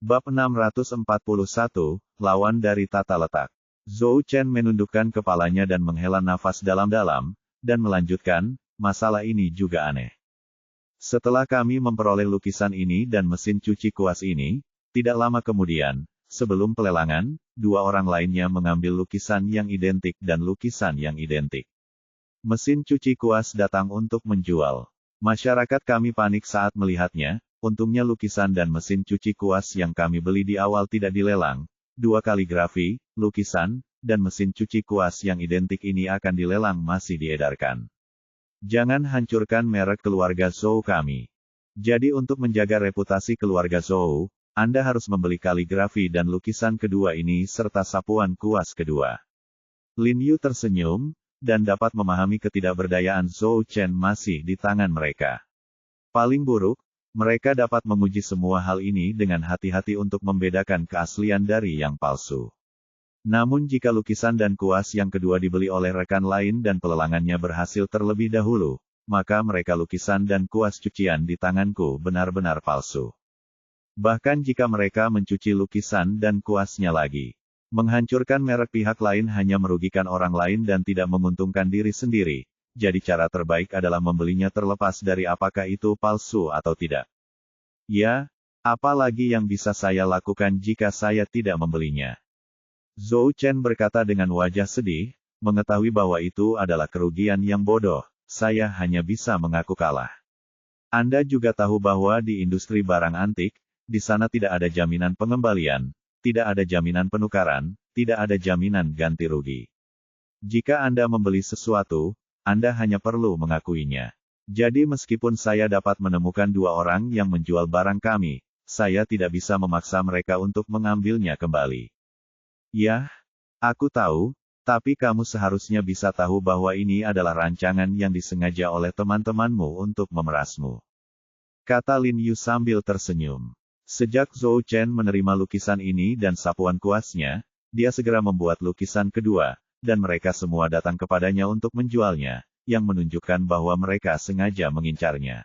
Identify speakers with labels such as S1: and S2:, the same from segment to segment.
S1: Bab 641, Lawan dari Tata Letak. Zhou Chen menundukkan kepalanya dan menghela nafas dalam-dalam, dan melanjutkan, masalah ini juga aneh. Setelah kami memperoleh lukisan ini dan mesin cuci kuas ini, tidak lama kemudian, sebelum pelelangan, dua orang lainnya mengambil lukisan yang identik dan lukisan yang identik. Mesin cuci kuas datang untuk menjual. Masyarakat kami panik saat melihatnya, untungnya lukisan dan mesin cuci kuas yang kami beli di awal tidak dilelang. Dua kaligrafi, lukisan, dan mesin cuci kuas yang identik ini akan dilelang masih diedarkan. Jangan hancurkan merek keluarga Zhou kami. Jadi untuk menjaga reputasi keluarga Zhou, Anda harus membeli kaligrafi dan lukisan kedua ini serta sapuan kuas kedua. Lin Yu tersenyum, dan dapat memahami ketidakberdayaan Zhou Chen masih di tangan mereka. Paling buruk, mereka dapat menguji semua hal ini dengan hati-hati untuk membedakan keaslian dari yang palsu. Namun jika lukisan dan kuas yang kedua dibeli oleh rekan lain dan pelelangannya berhasil terlebih dahulu, maka mereka lukisan dan kuas cucian di tanganku benar-benar palsu. Bahkan jika mereka mencuci lukisan dan kuasnya lagi, menghancurkan merek pihak lain hanya merugikan orang lain dan tidak menguntungkan diri sendiri. Jadi cara terbaik adalah membelinya terlepas dari apakah itu palsu atau tidak. Ya, apa lagi yang bisa saya lakukan jika saya tidak membelinya? Zhou Chen berkata dengan wajah sedih, mengetahui bahwa itu adalah kerugian yang bodoh, saya hanya bisa mengaku kalah. Anda juga tahu bahwa di industri barang antik, di sana tidak ada jaminan pengembalian, tidak ada jaminan penukaran, tidak ada jaminan ganti rugi. Jika Anda membeli sesuatu, Anda hanya perlu mengakuinya. Jadi meskipun saya dapat menemukan dua orang yang menjual barang kami, saya tidak bisa memaksa mereka untuk mengambilnya kembali. Yah, aku tahu, tapi kamu seharusnya bisa tahu bahwa ini adalah rancangan yang disengaja oleh teman-temanmu untuk memerasmu. Kata Lin Yu sambil tersenyum. Sejak Zhou Chen menerima lukisan ini dan sapuan kuasnya, dia segera membuat lukisan kedua, dan mereka semua datang kepadanya untuk menjualnya, yang menunjukkan bahwa mereka sengaja mengincarnya.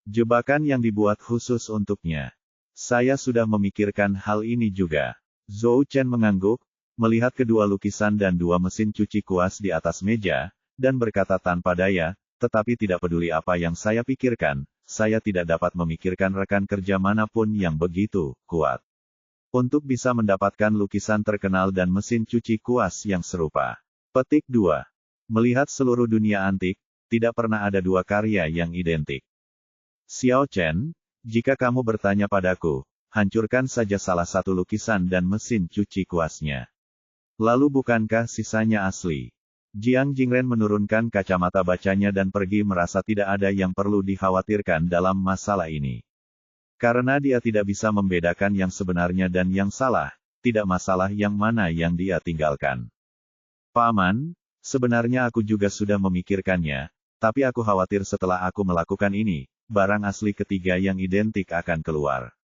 S1: Jebakan yang dibuat khusus untuknya. Saya sudah memikirkan hal ini juga. Zhou Chen mengangguk, melihat kedua lukisan dan dua mesin cuci kuas di atas meja, dan berkata tanpa daya, tetapi tidak peduli apa yang saya pikirkan, saya tidak dapat memikirkan rekan kerja manapun yang begitu kuat. Untuk bisa mendapatkan lukisan terkenal dan mesin cuci kuas yang serupa. Petik 2. Melihat seluruh dunia antik, tidak pernah ada dua karya yang identik. Xiao Chen, jika kamu bertanya padaku, hancurkan saja salah satu lukisan dan mesin cuci kuasnya. Lalu bukankah sisanya asli? Jiang Jingren menurunkan kacamata bacanya dan pergi merasa tidak ada yang perlu dikhawatirkan dalam masalah ini. Karena dia tidak bisa membedakan yang sebenarnya dan yang salah, tidak masalah yang mana yang dia tinggalkan. Paman, sebenarnya aku juga sudah memikirkannya, tapi aku khawatir setelah aku melakukan ini, barang asli ketiga yang identik akan keluar.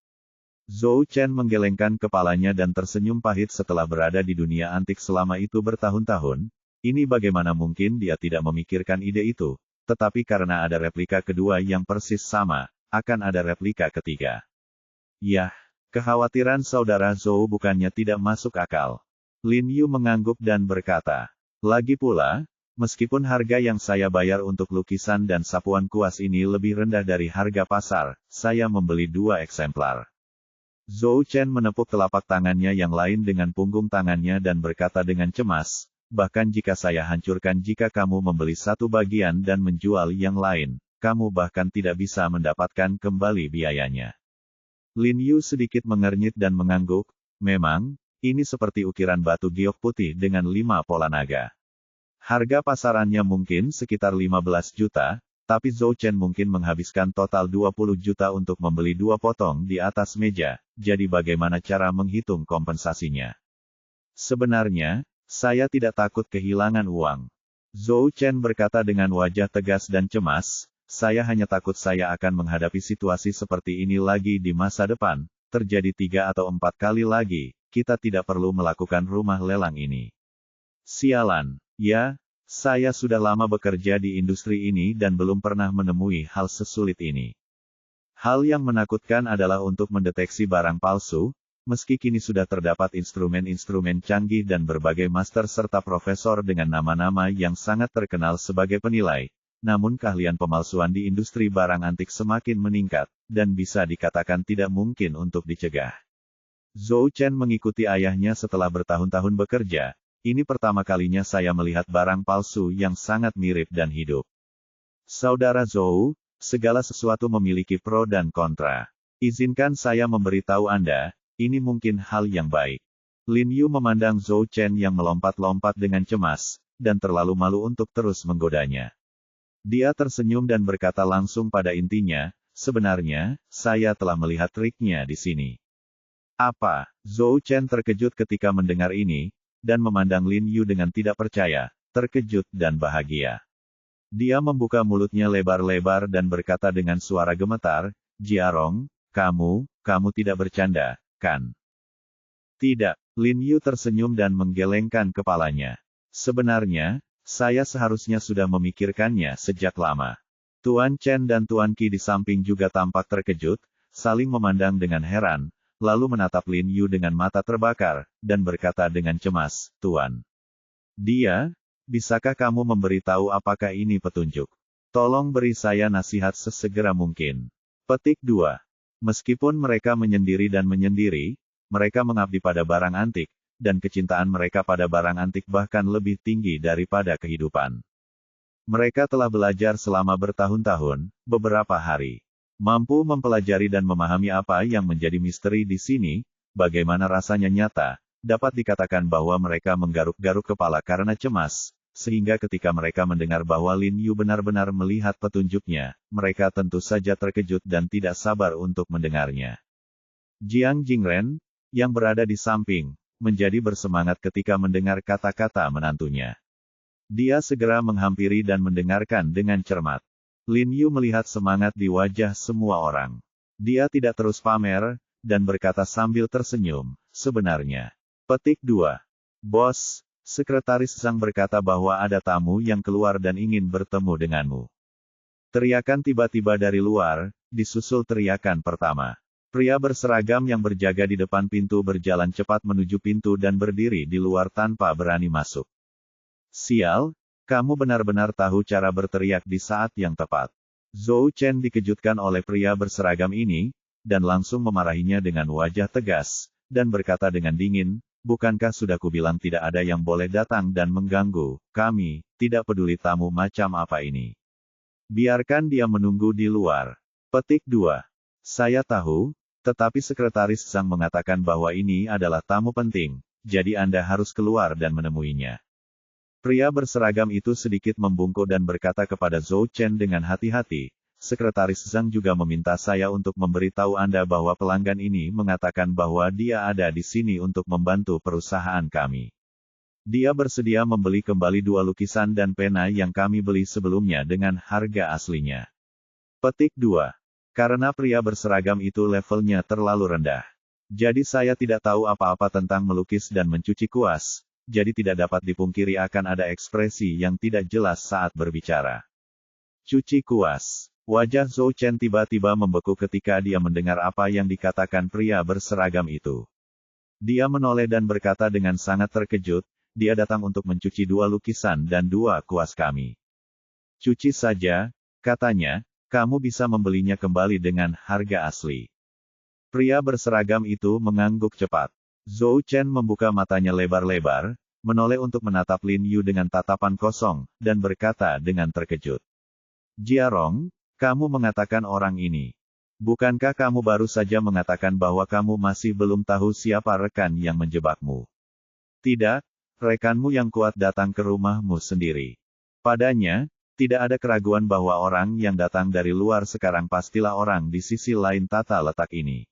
S1: Zhou Chen menggelengkan kepalanya dan tersenyum pahit setelah berada di dunia antik selama itu bertahun-tahun. Ini bagaimana mungkin dia tidak memikirkan ide itu, tetapi karena ada replika kedua yang persis sama, akan ada replika ketiga. Yah, kekhawatiran saudara Zhou bukannya tidak masuk akal. Lin Yu mengangguk dan berkata, lagi pula, meskipun harga yang saya bayar untuk lukisan dan sapuan kuas ini lebih rendah dari harga pasar, saya membeli dua eksemplar. Zhou Chen menepuk telapak tangannya yang lain dengan punggung tangannya dan berkata dengan cemas, bahkan jika saya hancurkan jika kamu membeli satu bagian dan menjual yang lain, kamu bahkan tidak bisa mendapatkan kembali biayanya. Lin Yu sedikit mengernyit dan mengangguk, memang, ini seperti ukiran batu giok putih dengan 5 pola naga. Harga pasarannya mungkin sekitar 15 juta, tapi Zhou Chen mungkin menghabiskan total 20 juta untuk membeli 2 potong di atas meja, jadi bagaimana cara menghitung kompensasinya? Sebenarnya, saya tidak takut kehilangan uang. Zhou Chen berkata dengan wajah tegas dan cemas, saya hanya takut saya akan menghadapi situasi seperti ini lagi di masa depan, terjadi 3 atau 4 kali lagi, kita tidak perlu melakukan rumah lelang ini. Sialan, ya, saya sudah lama bekerja di industri ini dan belum pernah menemui hal sesulit ini. Hal yang menakutkan adalah untuk mendeteksi barang palsu, meski kini sudah terdapat instrumen-instrumen canggih dan berbagai master serta profesor dengan nama-nama yang sangat terkenal sebagai penilai, namun keahlian pemalsuan di industri barang antik semakin meningkat, dan bisa dikatakan tidak mungkin untuk dicegah. Zhou Chen mengikuti ayahnya setelah bertahun-tahun bekerja. Ini pertama kalinya saya melihat barang palsu yang sangat mirip dan hidup. Saudara Zhou, segala sesuatu memiliki pro dan kontra. Izinkan saya memberitahu Anda, ini mungkin hal yang baik. Lin Yu memandang Zhou Chen yang melompat-lompat dengan cemas, dan terlalu malu untuk terus menggodanya. Dia tersenyum dan berkata langsung pada intinya, sebenarnya, saya telah melihat triknya di sini. Apa? Zhou Chen terkejut ketika mendengar ini, dan memandang Lin Yu dengan tidak percaya, terkejut dan bahagia. Dia membuka mulutnya lebar-lebar dan berkata dengan suara gemetar, Jiarong, kamu tidak bercanda, kan? Tidak, Lin Yu tersenyum dan menggelengkan kepalanya. Sebenarnya, saya seharusnya sudah memikirkannya sejak lama. Tuan Chen dan Tuan Qi di samping juga tampak terkejut, saling memandang dengan heran, lalu menatap Lin Yu dengan mata terbakar, dan berkata dengan cemas, Tuan. Bisakah kamu memberitahu apakah ini petunjuk? Tolong beri saya nasihat sesegera mungkin. Petik 2. Meskipun mereka menyendiri dan menyendiri, mereka mengabdi pada barang antik, dan kecintaan mereka pada barang antik bahkan lebih tinggi daripada kehidupan. Mereka telah belajar selama bertahun-tahun, beberapa hari. Mampu mempelajari dan memahami apa yang menjadi misteri di sini, bagaimana rasanya nyata, dapat dikatakan bahwa mereka menggaruk-garuk kepala karena cemas, sehingga ketika mereka mendengar bahwa Lin Yu benar-benar melihat petunjuknya, mereka tentu saja terkejut dan tidak sabar untuk mendengarnya. Jiang Jingren, yang berada di samping, menjadi bersemangat ketika mendengar kata-kata menantunya. Dia segera menghampiri dan mendengarkan dengan cermat. Lin Yu melihat semangat di wajah semua orang. Dia tidak terus pamer, dan berkata sambil tersenyum, sebenarnya. Petik 2. Bos, Sekretaris Zhang berkata bahwa ada tamu yang keluar dan ingin bertemu denganmu. Teriakan tiba-tiba dari luar, disusul teriakan pertama. Pria berseragam yang berjaga di depan pintu berjalan cepat menuju pintu dan berdiri di luar tanpa berani masuk. Sial, kamu benar-benar tahu cara berteriak di saat yang tepat. Zhou Chen dikejutkan oleh pria berseragam ini, dan langsung memarahinya dengan wajah tegas, dan berkata dengan dingin, bukankah sudah kubilang tidak ada yang boleh datang dan mengganggu kami, tidak peduli tamu macam apa ini. Biarkan dia menunggu di luar. Petik 2. Saya tahu, tetapi Sekretaris Zhang mengatakan bahwa ini adalah tamu penting, jadi Anda harus keluar dan menemuinya. Pria berseragam itu sedikit membungkuk dan berkata kepada Zhou Chen dengan hati-hati, Sekretaris Zhang juga meminta saya untuk memberitahu Anda bahwa pelanggan ini mengatakan bahwa dia ada di sini untuk membantu perusahaan kami. Dia bersedia membeli kembali 2 lukisan dan pena yang kami beli sebelumnya dengan harga aslinya. Petik 2. Karena pria berseragam itu levelnya terlalu rendah. Jadi saya tidak tahu apa-apa tentang melukis dan mencuci kuas, jadi tidak dapat dipungkiri akan ada ekspresi yang tidak jelas saat berbicara. Cuci kuas. Wajah Zhou Chen tiba-tiba membeku ketika dia mendengar apa yang dikatakan pria berseragam itu. Dia menoleh dan berkata dengan sangat terkejut, dia datang untuk mencuci 2 lukisan dan 2 kuas kami. Cuci saja, katanya, kamu bisa membelinya kembali dengan harga asli. Pria berseragam itu mengangguk cepat. Zhou Chen membuka matanya lebar-lebar, menoleh untuk menatap Lin Yu dengan tatapan kosong, dan berkata dengan terkejut. Jiarong, kamu mengatakan orang ini. Bukankah kamu baru saja mengatakan bahwa kamu masih belum tahu siapa rekan yang menjebakmu? Tidak, rekanmu yang kuat datang ke rumahmu sendiri. Padanya, tidak ada keraguan bahwa orang yang datang dari luar sekarang pastilah orang di sisi lain tata letak ini.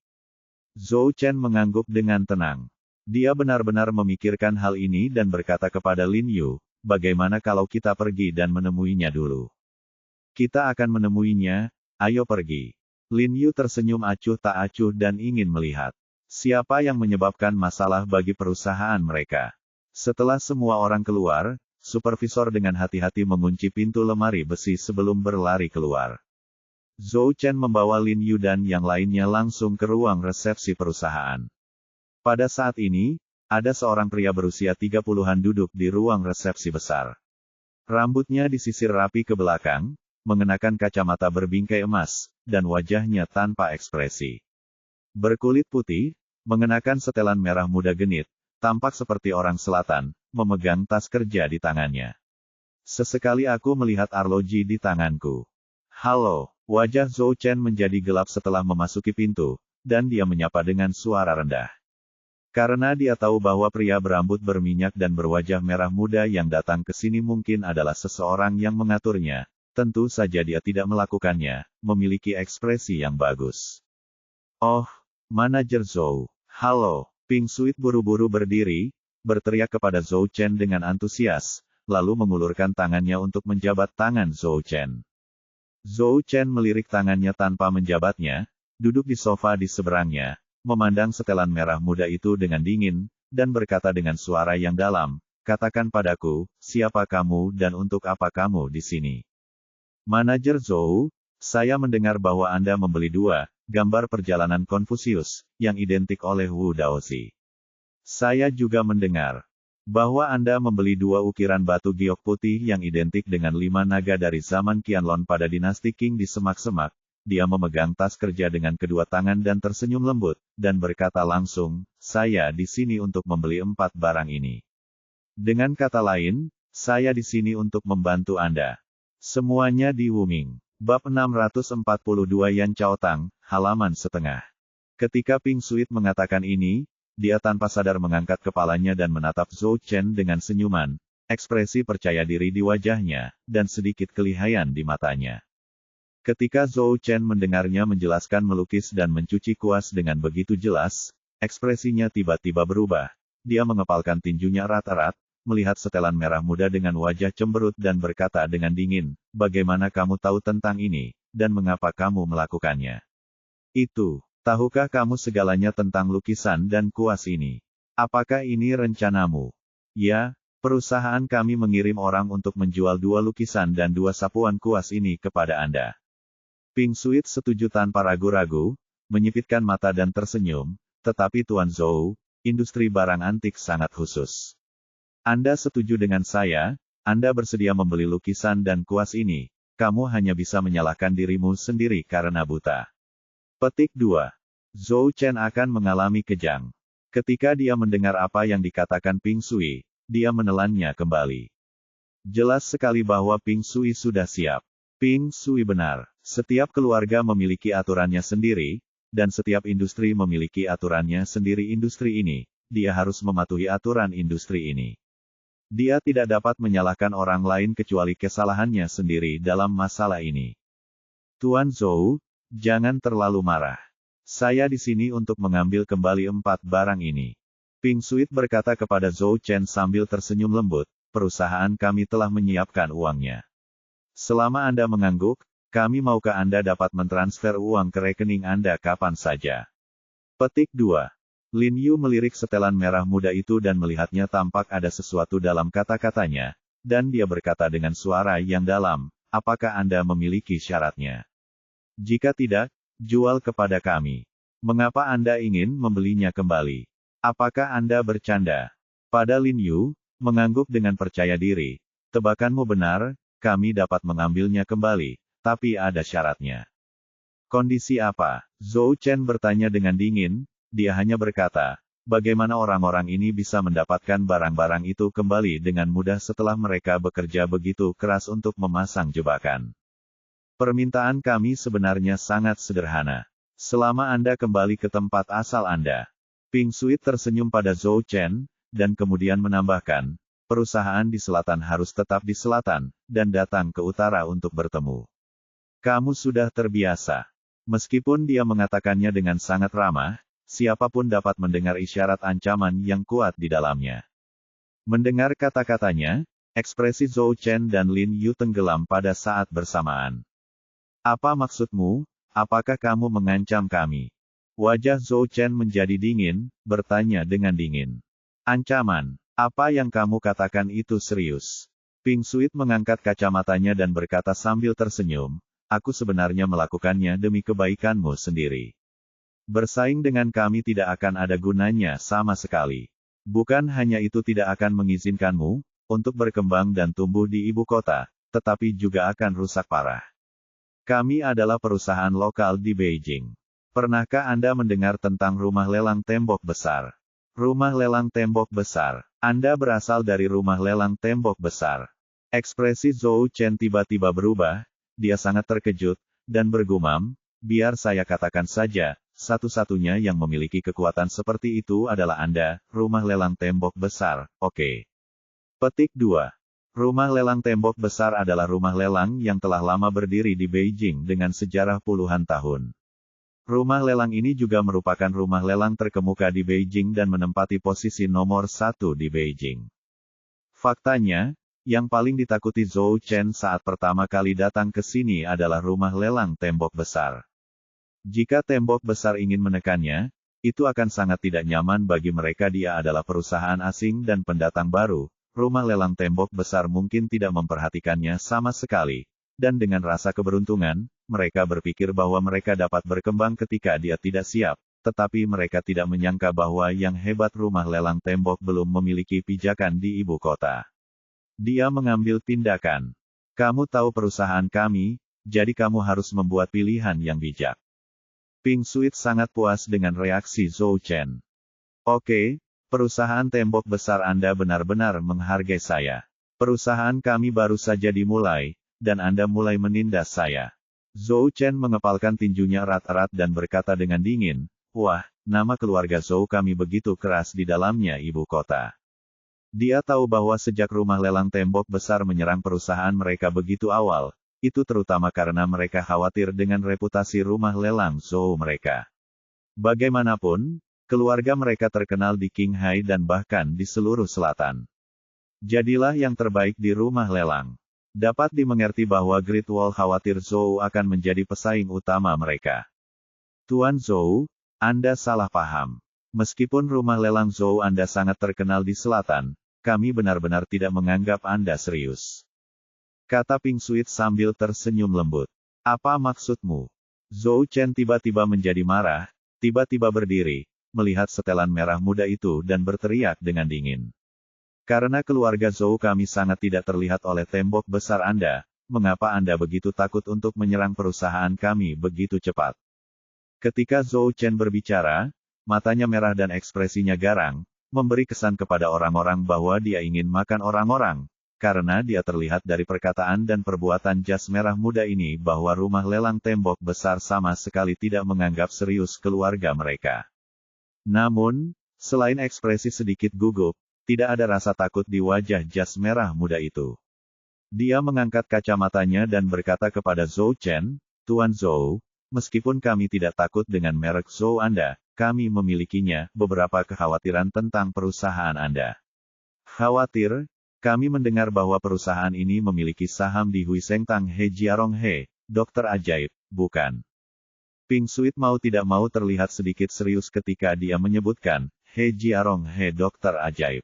S1: Zhou Chen mengangguk dengan tenang. Dia benar-benar memikirkan hal ini dan berkata kepada Lin Yu, bagaimana kalau kita pergi dan menemuinya dulu? Kita akan menemuinya, ayo pergi. Lin Yu tersenyum acuh tak acuh dan ingin melihat siapa yang menyebabkan masalah bagi perusahaan mereka. Setelah semua orang keluar, supervisor dengan hati-hati mengunci pintu lemari besi sebelum berlari keluar. Zhou Chen membawa Lin Yu dan yang lainnya langsung ke ruang resepsi perusahaan. Pada saat ini, ada seorang pria berusia 30-an duduk di ruang resepsi besar. Rambutnya disisir rapi ke belakang, mengenakan kacamata berbingkai emas, dan wajahnya tanpa ekspresi. Berkulit putih, mengenakan setelan merah muda genit, tampak seperti orang selatan, memegang tas kerja di tangannya. Sesekali aku melihat arloji di tanganku. Halo, wajah Zhou Chen menjadi gelap setelah memasuki pintu, dan dia menyapa dengan suara rendah. Karena dia tahu bahwa pria berambut berminyak dan berwajah merah muda yang datang ke sini mungkin adalah seseorang yang mengaturnya, tentu saja dia tidak melakukannya, memiliki ekspresi yang bagus. Oh, manajer Zhou. Halo, Ping Suit buru-buru berdiri, berteriak kepada Zhou Chen dengan antusias, lalu mengulurkan tangannya untuk menjabat tangan Zhou Chen. Zhou Chen melirik tangannya tanpa menjabatnya, duduk di sofa di seberangnya, memandang setelan merah muda itu dengan dingin, dan berkata dengan suara yang dalam, "Katakan padaku, siapa kamu dan untuk apa kamu di sini?" Manajer Zhou, saya mendengar bahwa Anda membeli 2 gambar perjalanan Konfusius, yang identik oleh Wu Daoxi. Saya juga mendengar bahwa Anda membeli 2 ukiran batu giok putih yang identik dengan 5 naga dari zaman Qianlong pada dinasti Qing di semak-semak. Dia memegang tas kerja dengan kedua tangan dan tersenyum lembut, dan berkata langsung, "Saya di sini untuk membeli 4 barang ini. Dengan kata lain, saya di sini untuk membantu Anda." Semuanya di Wuming. Bab 642 Yan Chao Tang, halaman setengah. Ketika Ping Suit mengatakan ini, dia tanpa sadar mengangkat kepalanya dan menatap Zhou Chen dengan senyuman, ekspresi percaya diri di wajahnya, dan sedikit kelihayan di matanya. Ketika Zhou Chen mendengarnya menjelaskan melukis dan mencuci kuas dengan begitu jelas, ekspresinya tiba-tiba berubah. Dia mengepalkan tinjunya erat-erat, melihat setelan merah muda dengan wajah cemberut dan berkata dengan dingin, "Bagaimana kamu tahu tentang ini, dan mengapa kamu melakukannya? Tahukah kamu segalanya tentang lukisan dan kuas ini? Apakah ini rencanamu?" "Ya, perusahaan kami mengirim orang untuk menjual 2 lukisan dan 2 sapuan kuas ini kepada Anda." Ping Suit setuju tanpa ragu-ragu, menyipitkan mata dan tersenyum, "Tetapi Tuan Zhou, industri barang antik sangat khusus. Anda setuju dengan saya, Anda bersedia membeli lukisan dan kuas ini, kamu hanya bisa menyalahkan dirimu sendiri karena buta." Petik 2. Zhou Chen akan mengalami kejang. Ketika dia mendengar apa yang dikatakan Ping Sui, dia menelannya kembali. Jelas sekali bahwa Ping Sui sudah siap. Ping Sui benar. Setiap keluarga memiliki aturannya sendiri, dan setiap industri memiliki aturannya sendiri. Industri ini, dia harus mematuhi aturan industri ini. Dia tidak dapat menyalahkan orang lain kecuali kesalahannya sendiri dalam masalah ini. "Tuan Zhou, jangan terlalu marah. Saya di sini untuk mengambil kembali 4 barang ini." Ping Suit berkata kepada Zhou Chen sambil tersenyum lembut, "Perusahaan kami telah menyiapkan uangnya. Selama Anda mengangguk, kami maukah Anda dapat mentransfer uang ke rekening Anda kapan saja." Petik 2. Lin Yu melirik setelan merah muda itu dan melihatnya tampak ada sesuatu dalam kata-katanya, dan dia berkata dengan suara yang dalam, "Apakah Anda memiliki syaratnya? Jika tidak, jual kepada kami. Mengapa Anda ingin membelinya kembali? Apakah Anda bercanda?" Pada Lin Yu, mengangguk dengan percaya diri, "Tebakanmu benar, kami dapat mengambilnya kembali, tapi ada syaratnya." "Kondisi apa?" Zhou Chen bertanya dengan dingin. Dia hanya berkata, "Bagaimana orang-orang ini bisa mendapatkan barang-barang itu kembali dengan mudah setelah mereka bekerja begitu keras untuk memasang jebakan? Permintaan kami sebenarnya sangat sederhana. Selama Anda kembali ke tempat asal Anda." Ping Suit tersenyum pada Zhou Chen, dan kemudian menambahkan, "Perusahaan di selatan harus tetap di selatan, dan datang ke utara untuk bertemu. Kamu sudah terbiasa." Meskipun dia mengatakannya dengan sangat ramah, siapapun dapat mendengar isyarat ancaman yang kuat di dalamnya. Mendengar kata-katanya, ekspresi Zhou Chen dan Lin Yu tenggelam pada saat bersamaan. "Apa maksudmu? Apakah kamu mengancam kami?" Wajah Zhou Chen menjadi dingin, bertanya dengan dingin. "Ancaman? Apa yang kamu katakan itu serius?" Ping Suit mengangkat kacamatanya dan berkata sambil tersenyum, aku sebenarnya melakukannya demi kebaikanmu sendiri. Bersaing dengan kami tidak akan ada gunanya sama sekali. Bukan hanya itu tidak akan mengizinkanmu untuk berkembang dan tumbuh di ibu kota, tetapi juga akan rusak parah. Kami adalah perusahaan lokal di Beijing. Pernahkah Anda mendengar tentang rumah lelang tembok besar? Rumah lelang tembok besar. Anda berasal dari rumah lelang tembok besar. Ekspresi Zhou Chen tiba-tiba berubah, dia sangat terkejut, dan bergumam, biar saya katakan saja, satu-satunya yang memiliki kekuatan seperti itu adalah Anda, rumah lelang tembok besar, oke. Petik 2. Rumah lelang tembok besar adalah rumah lelang yang telah lama berdiri di Beijing dengan sejarah puluhan tahun. Rumah lelang ini juga merupakan rumah lelang terkemuka di Beijing dan menempati posisi nomor 1 di Beijing. Faktanya, yang paling ditakuti Zhou Chen saat pertama kali datang ke sini adalah rumah lelang tembok besar. Jika tembok besar ingin menekannya, itu akan sangat tidak nyaman bagi mereka. Dia adalah perusahaan asing dan pendatang baru, rumah lelang tembok besar mungkin tidak memperhatikannya sama sekali. Dan dengan rasa keberuntungan, mereka berpikir bahwa mereka dapat berkembang ketika dia tidak siap, tetapi mereka tidak menyangka bahwa yang hebat rumah lelang tembok belum memiliki pijakan di ibu kota. Dia mengambil tindakan. Kamu tahu perusahaan kami, jadi kamu harus membuat pilihan yang bijak. Ping Suit sangat puas dengan reaksi Zhou Chen. Oke, perusahaan tembok besar Anda benar-benar menghargai saya. Perusahaan kami baru saja dimulai, dan Anda mulai menindas saya. Zhou Chen mengepalkan tinjunya erat-erat dan berkata dengan dingin, wah, nama keluarga Zhou kami begitu keras di dalamnya ibu kota. Dia tahu bahwa sejak rumah lelang tembok besar menyerang perusahaan mereka begitu awal, itu terutama karena mereka khawatir dengan reputasi rumah lelang Zhou mereka. Bagaimanapun, keluarga mereka terkenal di Qinghai dan bahkan di seluruh selatan. Jadilah yang terbaik di rumah lelang. Dapat dimengerti bahwa Great Wall khawatir Zhou akan menjadi pesaing utama mereka. Tuan Zhou, Anda salah paham. Meskipun rumah lelang Zhou Anda sangat terkenal di selatan, kami benar-benar tidak menganggap Anda serius. Kata Ping Suit sambil tersenyum lembut. Apa maksudmu? Zhou Chen tiba-tiba menjadi marah, tiba-tiba berdiri, melihat setelan merah muda itu dan berteriak dengan dingin. Karena keluarga Zhou kami sangat tidak terlihat oleh tembok besar Anda, mengapa Anda begitu takut untuk menyerang perusahaan kami begitu cepat? Ketika Zhou Chen berbicara, matanya merah dan ekspresinya garang, memberi kesan kepada orang-orang bahwa dia ingin makan orang-orang, karena dia terlihat dari perkataan dan perbuatan jas merah muda ini bahwa rumah lelang tembok besar sama sekali tidak menganggap serius keluarga mereka. Namun, selain ekspresi sedikit gugup, tidak ada rasa takut di wajah jas merah muda itu. Dia mengangkat kacamatanya dan berkata kepada Zhou Chen, Tuan Zhou, meskipun kami tidak takut dengan merek Zhou Anda, kami memilikinya, beberapa kekhawatiran tentang perusahaan Anda. Khawatir? Kami mendengar bahwa perusahaan ini memiliki saham di Huiseng Tang He Jiarong He, dokter ajaib, bukan? Ping Suit mau tidak mau terlihat sedikit serius ketika dia menyebutkan, He Jiarong He dokter ajaib.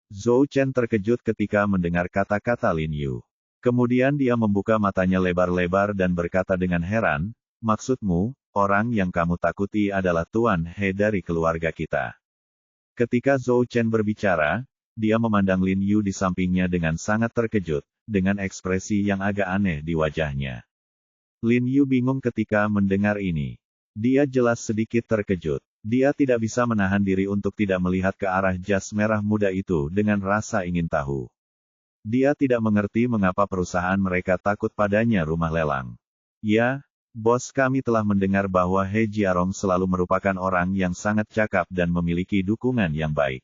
S1: Zhou Chen terkejut ketika mendengar kata-kata Lin Yu. Kemudian dia membuka matanya lebar-lebar dan berkata dengan heran, maksudmu, orang yang kamu takuti adalah Tuan He dari keluarga kita. Ketika Zhou Chen berbicara, dia memandang Lin Yu di sampingnya dengan sangat terkejut, dengan ekspresi yang agak aneh di wajahnya. Lin Yu bingung ketika mendengar ini. Dia jelas sedikit terkejut. Dia tidak bisa menahan diri untuk tidak melihat ke arah jas merah muda itu dengan rasa ingin tahu. Dia tidak mengerti mengapa perusahaan mereka takut padanya rumah lelang. Ya, bos kami telah mendengar bahwa He Jiarong selalu merupakan orang yang sangat cakap dan memiliki dukungan yang baik.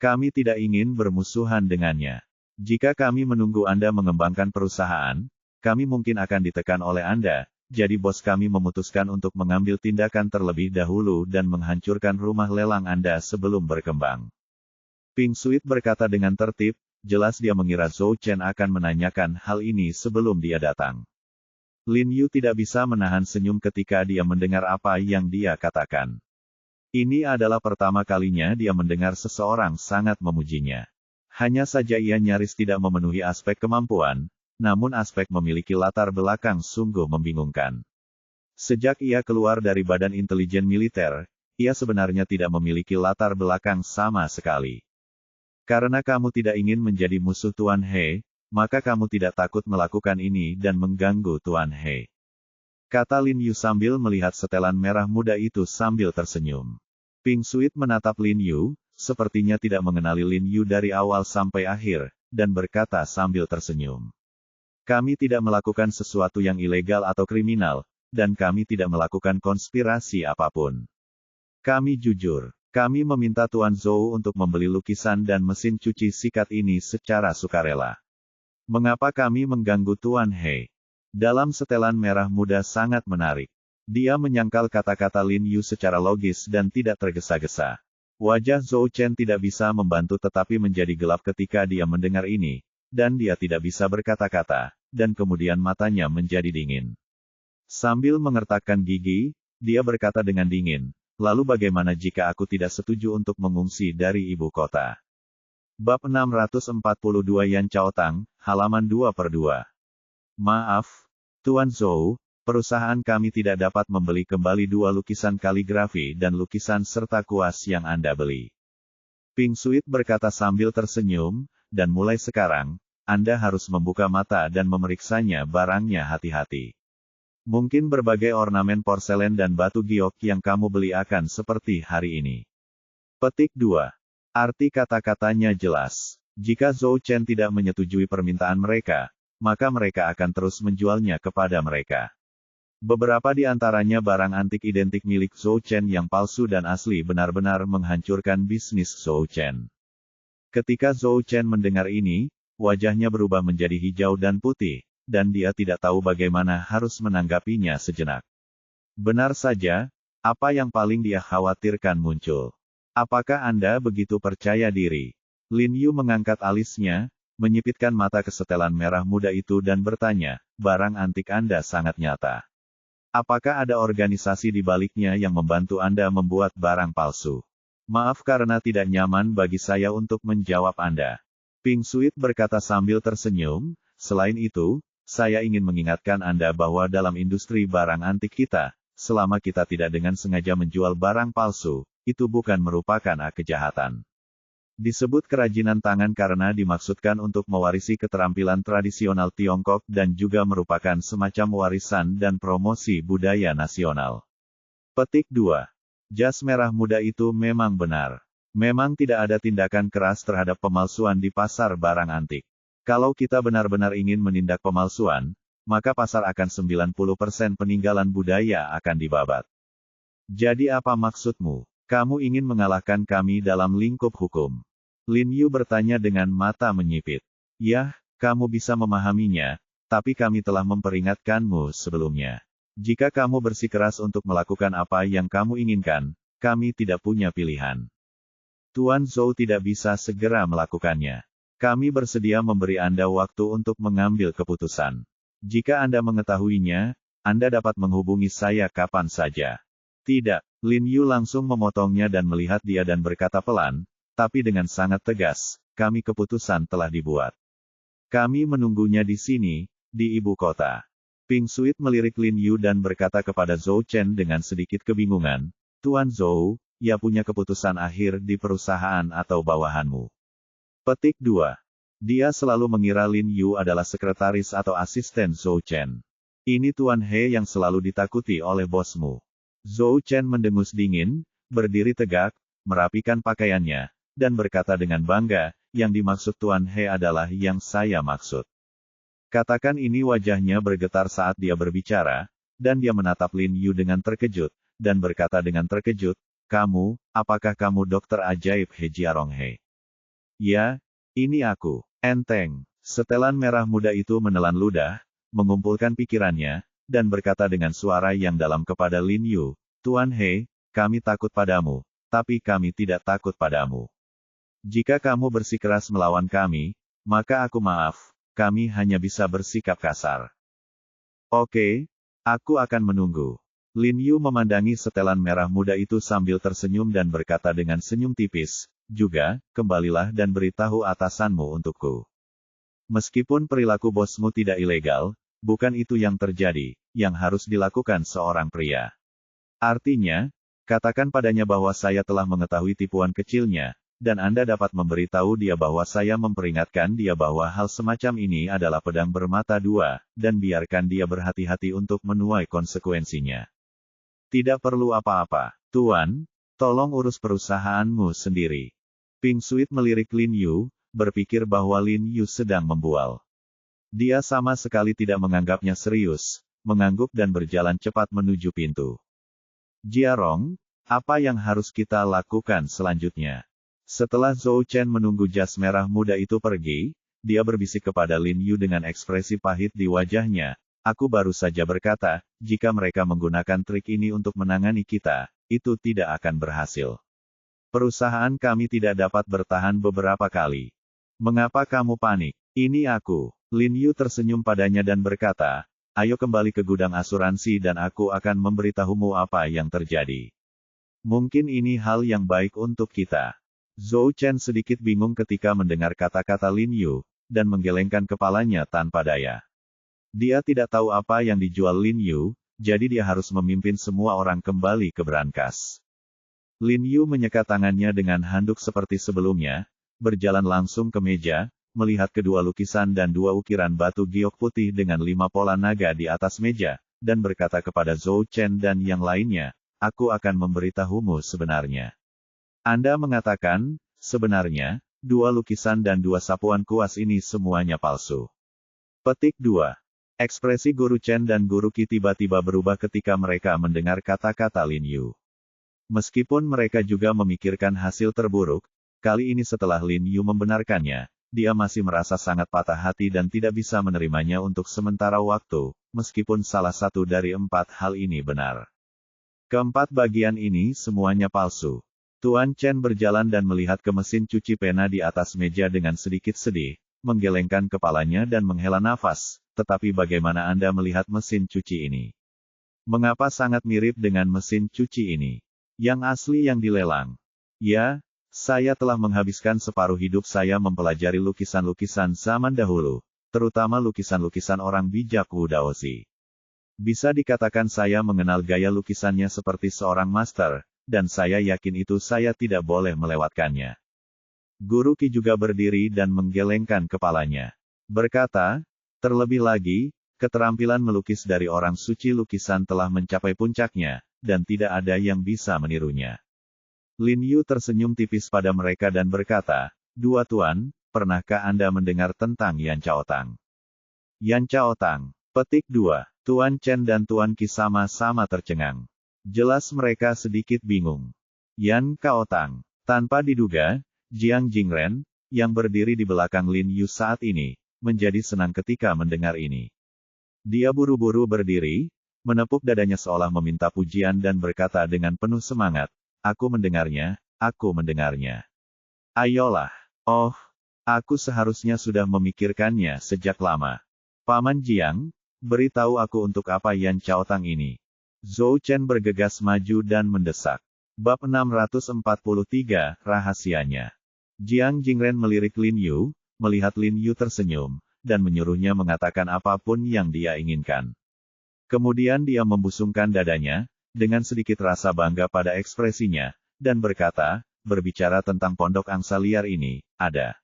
S1: Kami tidak ingin bermusuhan dengannya. Jika kami menunggu Anda mengembangkan perusahaan, kami mungkin akan ditekan oleh Anda. Jadi bos kami memutuskan untuk mengambil tindakan terlebih dahulu dan menghancurkan rumah lelang Anda sebelum berkembang. Ping Suit berkata dengan tertib, jelas dia mengira Zhou Chen akan menanyakan hal ini sebelum dia datang. Lin Yu tidak bisa menahan senyum ketika dia mendengar apa yang dia katakan. Ini adalah pertama kalinya dia mendengar seseorang sangat memujinya. Hanya saja ia nyaris tidak memenuhi aspek kemampuan, namun aspek memiliki latar belakang sungguh membingungkan. Sejak ia keluar dari Badan Intelijen Militer, ia sebenarnya tidak memiliki latar belakang sama sekali. Karena kamu tidak ingin menjadi musuh Tuan He, maka kamu tidak takut melakukan ini dan mengganggu Tuan He. Kata Lin Yu sambil melihat setelan merah muda itu sambil tersenyum. Ping Suit menatap Lin Yu, sepertinya tidak mengenali Lin Yu dari awal sampai akhir, dan berkata sambil tersenyum. Kami tidak melakukan sesuatu yang ilegal atau kriminal, dan kami tidak melakukan konspirasi apapun. Kami jujur. Kami meminta Tuan Zhou untuk membeli lukisan dan mesin cuci sikat ini secara sukarela. Mengapa kami mengganggu Tuan He? Dalam setelan merah muda sangat menarik. Dia menyangkal kata-kata Lin Yu secara logis dan tidak tergesa-gesa. Wajah Zhou Chen tidak bisa membantu tetapi menjadi gelap ketika dia mendengar ini, dan dia tidak bisa berkata-kata, dan kemudian matanya menjadi dingin. Sambil mengertakkan gigi, dia berkata dengan dingin, lalu bagaimana jika aku tidak setuju untuk mengungsi dari ibu kota? Bab 642 Yan Chao Tang, halaman 2/2. Maaf, Tuan Zhou, perusahaan kami tidak dapat membeli kembali 2 lukisan kaligrafi dan lukisan serta kuas yang Anda beli. Ping Suit berkata sambil tersenyum, dan mulai sekarang, Anda harus membuka mata dan memeriksanya barangnya hati-hati. Mungkin berbagai ornamen porselen dan batu giok yang kamu beli akan seperti hari ini. Petik 2. Arti kata-katanya jelas. Jika Zhou Chen tidak menyetujui permintaan mereka, maka mereka akan terus menjualnya kepada mereka. Beberapa di antaranya barang antik identik milik Zhou Chen yang palsu dan asli benar-benar menghancurkan bisnis Zhou Chen. Ketika Zhou Chen mendengar ini, wajahnya berubah menjadi hijau dan putih, dan dia tidak tahu bagaimana harus menanggapinya sejenak. Benar saja, apa yang paling dia khawatirkan muncul. Apakah Anda begitu percaya diri? Lin Yu mengangkat alisnya, menyipitkan mata ke setelan merah muda itu dan bertanya, barang antik Anda sangat nyata. Apakah ada organisasi di baliknya yang membantu Anda membuat barang palsu? Maaf karena tidak nyaman bagi saya untuk menjawab Anda. Ping Suit berkata sambil tersenyum, selain itu, saya ingin mengingatkan Anda bahwa dalam industri barang antik kita, selama kita tidak dengan sengaja menjual barang palsu, itu bukan merupakan kejahatan. Disebut kerajinan tangan karena dimaksudkan untuk mewarisi keterampilan tradisional Tiongkok dan juga merupakan semacam warisan dan promosi budaya nasional. Petik 2. Jas merah muda itu memang benar. Memang tidak ada tindakan keras terhadap pemalsuan di pasar barang antik. Kalau kita benar-benar ingin menindak pemalsuan, maka pasar akan 90% peninggalan budaya akan dibabat. Jadi apa maksudmu? Kamu ingin mengalahkan kami dalam lingkup hukum? Lin Yu bertanya dengan mata menyipit. Yah, kamu bisa memahaminya, tapi kami telah memperingatkanmu sebelumnya. Jika kamu bersikeras untuk melakukan apa yang kamu inginkan, kami tidak punya pilihan. Tuan Zhou tidak bisa segera melakukannya. Kami bersedia memberi Anda waktu untuk mengambil keputusan. Jika Anda mengetahuinya, Anda dapat menghubungi saya kapan saja. Tidak, Lin Yu langsung memotongnya dan melihat dia dan berkata pelan, tapi dengan sangat tegas, kami keputusan telah dibuat. Kami menunggunya di sini, di ibu kota. Ping Suit melirik Lin Yu dan berkata kepada Zhou Chen dengan sedikit kebingungan, Tuan Zhou, ia punya keputusan akhir di perusahaan atau bawahanmu. Petik 2. Dia selalu mengira Lin Yu adalah sekretaris atau asisten Zhou Chen. Ini Tuan He yang selalu ditakuti oleh bosmu. Zhou Chen mendengus dingin, berdiri tegak, merapikan pakaiannya, dan berkata dengan bangga, yang dimaksud Tuan He adalah yang saya maksud. Katakan ini wajahnya bergetar saat dia berbicara, dan dia menatap Lin Yu dengan terkejut, dan berkata dengan terkejut, kamu, apakah kamu dokter ajaib He Jiarong He? Ya, ini aku. Enteng. Setelan merah muda itu menelan ludah, mengumpulkan pikirannya, dan berkata dengan suara yang dalam kepada Lin Yu, Tuan He, kami takut padamu, tapi kami tidak takut padamu. Jika kamu bersikeras melawan kami, maka aku maaf, kami hanya bisa bersikap kasar. Oke, aku akan menunggu. Lin Yu memandangi setelan merah muda itu sambil tersenyum dan berkata dengan senyum tipis, juga, kembalilah dan beritahu atasanmu untukku. Meskipun perilaku bosmu tidak ilegal, bukan itu yang terjadi, yang harus dilakukan seorang pria. Artinya, katakan padanya bahwa saya telah mengetahui tipuan kecilnya, dan Anda dapat memberitahu dia bahwa saya memperingatkan dia bahwa hal semacam ini adalah pedang bermata dua, dan biarkan dia berhati-hati untuk menuai konsekuensinya. Tidak perlu apa-apa, Tuan, tolong urus perusahaanmu sendiri. Ping Suit melirik Lin Yu, berpikir bahwa Lin Yu sedang membual. Dia sama sekali tidak menganggapnya serius, mengangguk dan berjalan cepat menuju pintu. Jiarong, apa yang harus kita lakukan selanjutnya? Setelah Zhou Chen menunggu jas merah muda itu pergi, dia berbisik kepada Lin Yu dengan ekspresi pahit di wajahnya. Aku baru saja berkata, jika mereka menggunakan trik ini untuk menangani kita, itu tidak akan berhasil. Perusahaan kami tidak dapat bertahan beberapa kali. Mengapa kamu panik? Ini aku. Lin Yu tersenyum padanya dan berkata, ayo kembali ke gudang asuransi dan aku akan memberitahumu apa yang terjadi. Mungkin ini hal yang baik untuk kita. Zhou Chen sedikit bingung ketika mendengar kata-kata Lin Yu, dan menggelengkan kepalanya tanpa daya. Dia tidak tahu apa yang dijual Lin Yu, jadi dia harus memimpin semua orang kembali ke brankas. Lin Yu menyekat tangannya dengan handuk seperti sebelumnya, berjalan langsung ke meja, melihat kedua lukisan dan dua ukiran batu giok putih dengan 5 pola naga di atas meja, dan berkata kepada Zhou Chen dan yang lainnya, aku akan memberitahumu sebenarnya. Anda mengatakan, sebenarnya, 2 lukisan dan 2 sapuan kuas ini semuanya palsu. Petik 2. Ekspresi Guru Chen dan Guru Qi tiba-tiba berubah ketika mereka mendengar kata-kata Lin Yu. Meskipun mereka juga memikirkan hasil terburuk, kali ini setelah Lin Yu membenarkannya, dia masih merasa sangat patah hati dan tidak bisa menerimanya untuk sementara waktu, meskipun salah satu dari 4 hal ini benar. Keempat bagian ini semuanya palsu. Tuan Chen berjalan dan melihat ke mesin cuci pena di atas meja dengan sedikit sedih, menggelengkan kepalanya dan menghela nafas, tetapi bagaimana Anda melihat mesin cuci ini? Mengapa sangat mirip dengan mesin cuci ini? Yang asli yang dilelang. Ya, saya telah menghabiskan separuh hidup saya mempelajari lukisan-lukisan zaman dahulu, terutama lukisan-lukisan orang bijak Wu Daozi. Bisa dikatakan saya mengenal gaya lukisannya seperti seorang master, dan saya yakin itu saya tidak boleh melewatkannya. Guru Qi juga berdiri dan menggelengkan kepalanya. Berkata, terlebih lagi, keterampilan melukis dari orang suci lukisan telah mencapai puncaknya, dan tidak ada yang bisa menirunya. Lin Yu tersenyum tipis pada mereka dan berkata, "Dua tuan, pernahkah Anda mendengar tentang Yan Chaotang?" Yan Chaotang. Petik 2. Tuan Chen dan Tuan Qi sama-sama tercengang. Jelas mereka sedikit bingung. Yan Chaotang. Tanpa diduga, Jiang Jingren, yang berdiri di belakang Lin Yu saat ini, menjadi senang ketika mendengar ini. Dia buru-buru berdiri, menepuk dadanya seolah meminta pujian dan berkata dengan penuh semangat, aku mendengarnya, aku mendengarnya. Ayolah. Oh, aku seharusnya sudah memikirkannya sejak lama. Paman Jiang, beritahu aku untuk apa Yan Chaotang ini. Zhou Chen bergegas maju dan mendesak. Bab 643, Rahasianya. Jiang Jingren melirik Lin Yu, melihat Lin Yu tersenyum, dan menyuruhnya mengatakan apapun yang dia inginkan. Kemudian dia membusungkan dadanya, dengan sedikit rasa bangga pada ekspresinya, dan berkata, berbicara tentang pondok angsa liar ini, ada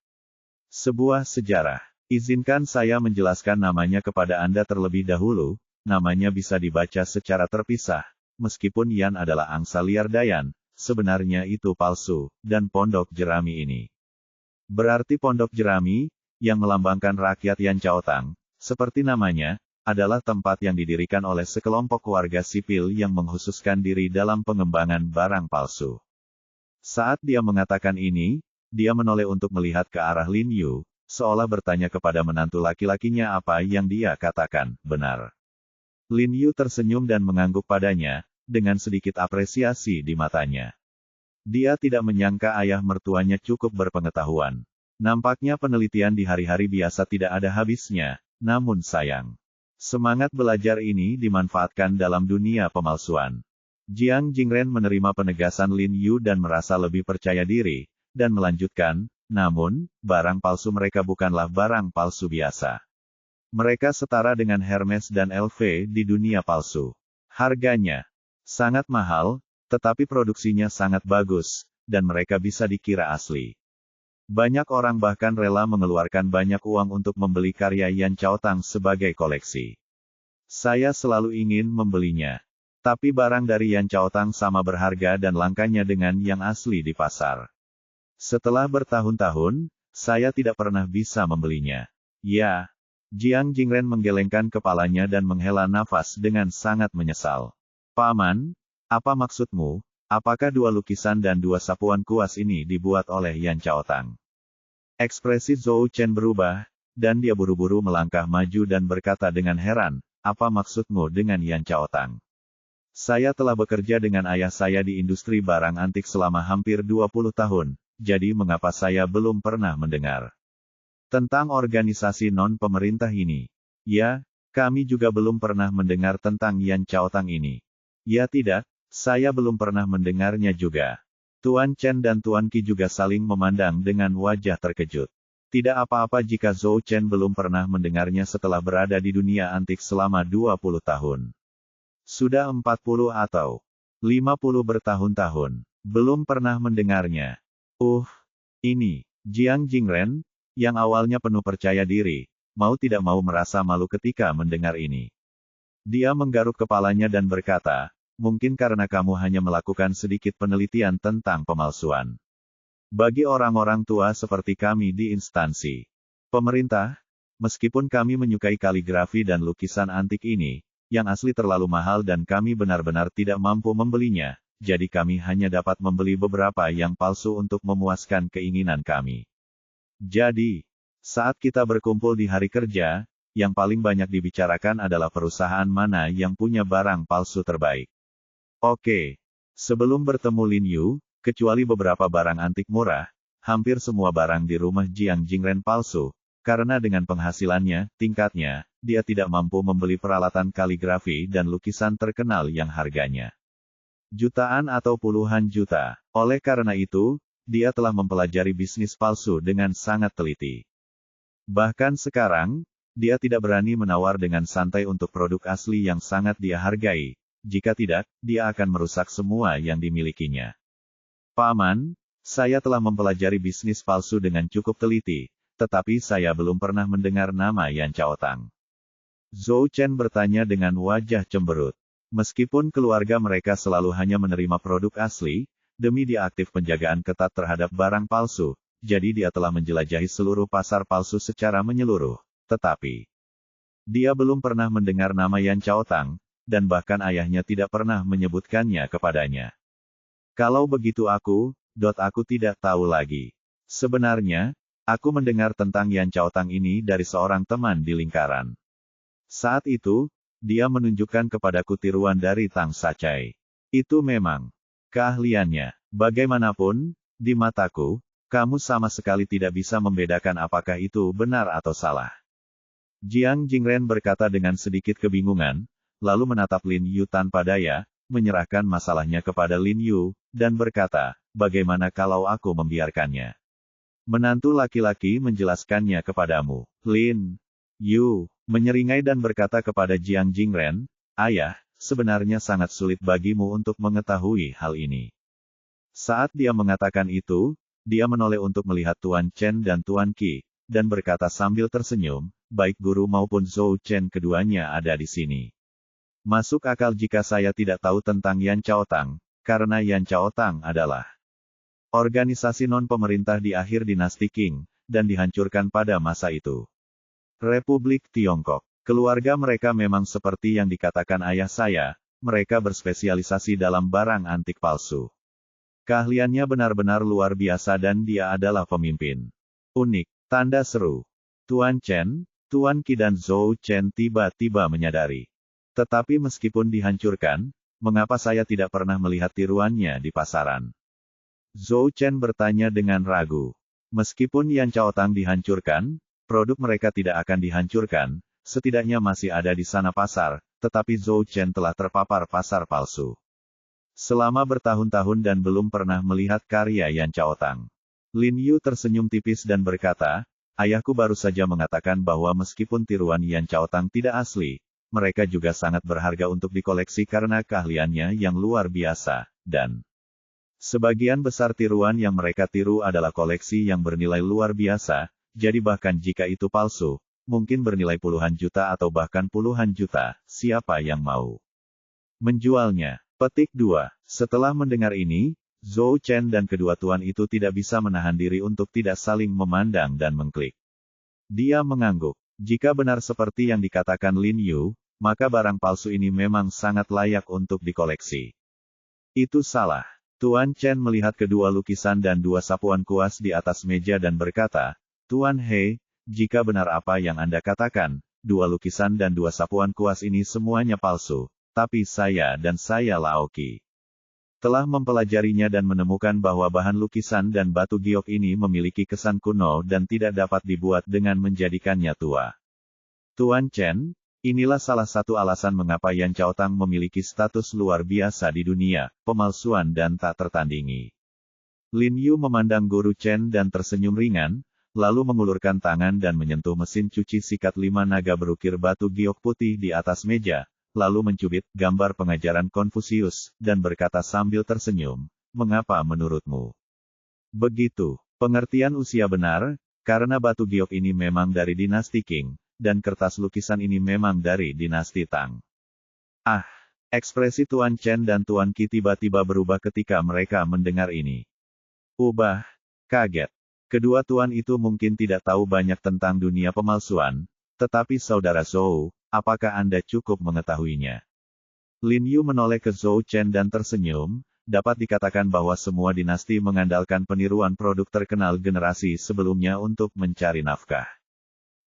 S1: sebuah sejarah. Izinkan saya menjelaskan namanya kepada Anda terlebih dahulu, namanya bisa dibaca secara terpisah, meskipun Yan adalah angsa liar Dayan, sebenarnya itu palsu, dan pondok jerami ini berarti pondok jerami, yang melambangkan rakyat Yan Chaotang, seperti namanya, adalah tempat yang didirikan oleh sekelompok warga sipil yang mengkhususkan diri dalam pengembangan barang palsu. Saat dia mengatakan ini, dia menoleh untuk melihat ke arah Lin Yu, seolah bertanya kepada menantu laki-lakinya apa yang dia katakan, benar. Lin Yu tersenyum dan mengangguk padanya, dengan sedikit apresiasi di matanya. Dia tidak menyangka ayah mertuanya cukup berpengetahuan. Nampaknya penelitian di hari-hari biasa tidak ada habisnya, namun sayang. Semangat belajar ini dimanfaatkan dalam dunia pemalsuan. Jiang Jingren menerima penegasan Lin Yu dan merasa lebih percaya diri, dan melanjutkan, Namun, barang palsu mereka bukanlah barang palsu biasa. Mereka setara dengan Hermes dan LV di dunia palsu. Harganya sangat mahal, tetapi produksinya sangat bagus, dan mereka bisa dikira asli. Banyak orang bahkan rela mengeluarkan banyak uang untuk membeli karya Yan Chaotang sebagai koleksi. Saya selalu ingin membelinya. Tapi barang dari Yan Chaotang sama berharga dan langkanya dengan yang asli di pasar. Setelah bertahun-tahun, saya tidak pernah bisa membelinya. Ya. Jiang Jingren menggelengkan kepalanya dan menghela nafas dengan sangat menyesal. Paman, apa maksudmu? Apakah dua lukisan dan dua sapuan kuas ini dibuat oleh Yan Chaotang? Ekspresi Zhou Chen berubah, dan dia buru-buru melangkah maju dan berkata dengan heran, apa maksudmu dengan Yan Chaotang? Saya telah bekerja dengan ayah saya di industri barang antik selama hampir 20 tahun, jadi mengapa saya belum pernah mendengar tentang organisasi non-pemerintah ini? Ya, kami juga belum pernah mendengar tentang Yan Chaotang ini. Ya tidak, saya belum pernah mendengarnya juga. Tuan Chen dan Tuan Qi juga saling memandang dengan wajah terkejut. Tidak apa-apa jika Zhou Chen belum pernah mendengarnya setelah berada di dunia antik selama 20 tahun. Sudah 40 atau 50 bertahun-tahun, belum pernah mendengarnya. Ini, Jiang Jingren, yang awalnya penuh percaya diri, mau tidak mau merasa malu ketika mendengar ini. Dia menggaruk kepalanya dan berkata, mungkin karena kamu hanya melakukan sedikit penelitian tentang pemalsuan. Bagi orang-orang tua seperti kami di instansi pemerintah, meskipun kami menyukai kaligrafi dan lukisan antik ini, yang asli terlalu mahal dan kami benar-benar tidak mampu membelinya, jadi kami hanya dapat membeli beberapa yang palsu untuk memuaskan keinginan kami. Jadi, saat kita berkumpul di hari kerja, yang paling banyak dibicarakan adalah perusahaan mana yang punya barang palsu terbaik. Oke, sebelum bertemu Lin Yu, kecuali beberapa barang antik murah, hampir semua barang di rumah Jiang Jingren palsu, karena dengan penghasilannya, tingkatnya, dia tidak mampu membeli peralatan kaligrafi dan lukisan terkenal yang harganya jutaan atau puluhan juta. Oleh karena itu, dia telah mempelajari bisnis palsu dengan sangat teliti. Bahkan sekarang, dia tidak berani menawar dengan santai untuk produk asli yang sangat dia hargai. Jika tidak, dia akan merusak semua yang dimilikinya. Paman, saya telah mempelajari bisnis palsu dengan cukup teliti, tetapi saya belum pernah mendengar nama Yan Chaotang. Zhou Chen bertanya dengan wajah cemberut. Meskipun keluarga mereka selalu hanya menerima produk asli, demi dia aktif penjagaan ketat terhadap barang palsu, jadi dia telah menjelajahi seluruh pasar palsu secara menyeluruh. Tetapi, dia belum pernah mendengar nama Yan Chaotang, dan bahkan ayahnya tidak pernah menyebutkannya kepadanya. Kalau begitu aku tidak tahu lagi. Sebenarnya, aku mendengar tentang Yan Chaotang ini dari seorang teman di lingkaran. Saat itu, dia menunjukkan kepadaku tiruan dari Tang Sacai. Itu memang keahliannya. Bagaimanapun, di mataku, kamu sama sekali tidak bisa membedakan apakah itu benar atau salah. Jiang Jingren berkata dengan sedikit kebingungan, lalu menatap Lin Yu tanpa daya, menyerahkan masalahnya kepada Lin Yu, dan berkata, bagaimana kalau aku membiarkannya? Menantu laki-laki menjelaskannya kepadamu. Lin Yu menyeringai dan berkata kepada Jiang Jingren, ayah, sebenarnya sangat sulit bagimu untuk mengetahui hal ini. Saat dia mengatakan itu, dia menoleh untuk melihat Tuan Chen dan Tuan Qi, dan berkata sambil tersenyum, baik guru maupun Zhou Chen keduanya ada di sini. Masuk akal jika saya tidak tahu tentang Yan Chaotang, karena Yan Chaotang adalah organisasi non-pemerintah di akhir dinasti Qing, dan dihancurkan pada masa itu. Republik Tiongkok. Keluarga mereka memang seperti yang dikatakan ayah saya, mereka berspesialisasi dalam barang antik palsu. Keahliannya benar-benar luar biasa dan dia adalah pemimpin. Unik, tanda seru. Tuan Chen, Tuan Qi dan Zhou Chen tiba-tiba menyadari. Tetapi meskipun dihancurkan, mengapa saya tidak pernah melihat tiruannya di pasaran? Zhou Chen bertanya dengan ragu. Meskipun Yan Chaotang dihancurkan, produk mereka tidak akan dihancurkan, setidaknya masih ada di sana pasar, tetapi Zhou Chen telah terpapar pasar palsu selama bertahun-tahun dan belum pernah melihat karya Yan Chaotang. Lin Yu tersenyum tipis dan berkata, ayahku baru saja mengatakan bahwa meskipun tiruan Yan Chaotang tidak asli, mereka juga sangat berharga untuk dikoleksi karena keahliannya yang luar biasa, dan sebagian besar tiruan yang mereka tiru adalah koleksi yang bernilai luar biasa, jadi bahkan jika itu palsu, mungkin bernilai puluhan juta atau bahkan puluhan juta, siapa yang mau menjualnya? Petik 2. Setelah mendengar ini, Zhou Chen dan kedua tuan itu tidak bisa menahan diri untuk tidak saling memandang dan mengklik. Dia mengangguk. Jika benar seperti yang dikatakan Lin Yu, maka barang palsu ini memang sangat layak untuk dikoleksi. Itu salah. Tuan Chen melihat kedua lukisan dan dua sapuan kuas di atas meja dan berkata, Tuan He, jika benar apa yang Anda katakan, dua lukisan dan dua sapuan kuas ini semuanya palsu, tapi saya dan saya Laoki telah mempelajarinya dan menemukan bahwa bahan lukisan dan batu giok ini memiliki kesan kuno dan tidak dapat dibuat dengan menjadikannya tua. Tuan Chen, inilah salah satu alasan mengapa Yan Chaotang memiliki status luar biasa di dunia, pemalsuan dan tak tertandingi. Lin Yu memandang Guru Chen dan tersenyum ringan, lalu mengulurkan tangan dan menyentuh mesin cuci sikat 5 naga berukir batu giok putih di atas meja, lalu mencubit gambar pengajaran Konfusius, dan berkata sambil tersenyum, mengapa menurutmu begitu? Pengertian usia benar, karena batu giok ini memang dari dinasti Qing, dan kertas lukisan ini memang dari dinasti Tang. Ah, ekspresi Tuan Chen dan Tuan Qi tiba-tiba berubah ketika mereka mendengar ini. Ubah, kaget. Kedua tuan itu mungkin tidak tahu banyak tentang dunia pemalsuan, tetapi saudara Zhou, apakah Anda cukup mengetahuinya? Lin Yu menoleh ke Zhou Chen dan tersenyum, dapat dikatakan bahwa semua dinasti mengandalkan peniruan produk terkenal generasi sebelumnya untuk mencari nafkah.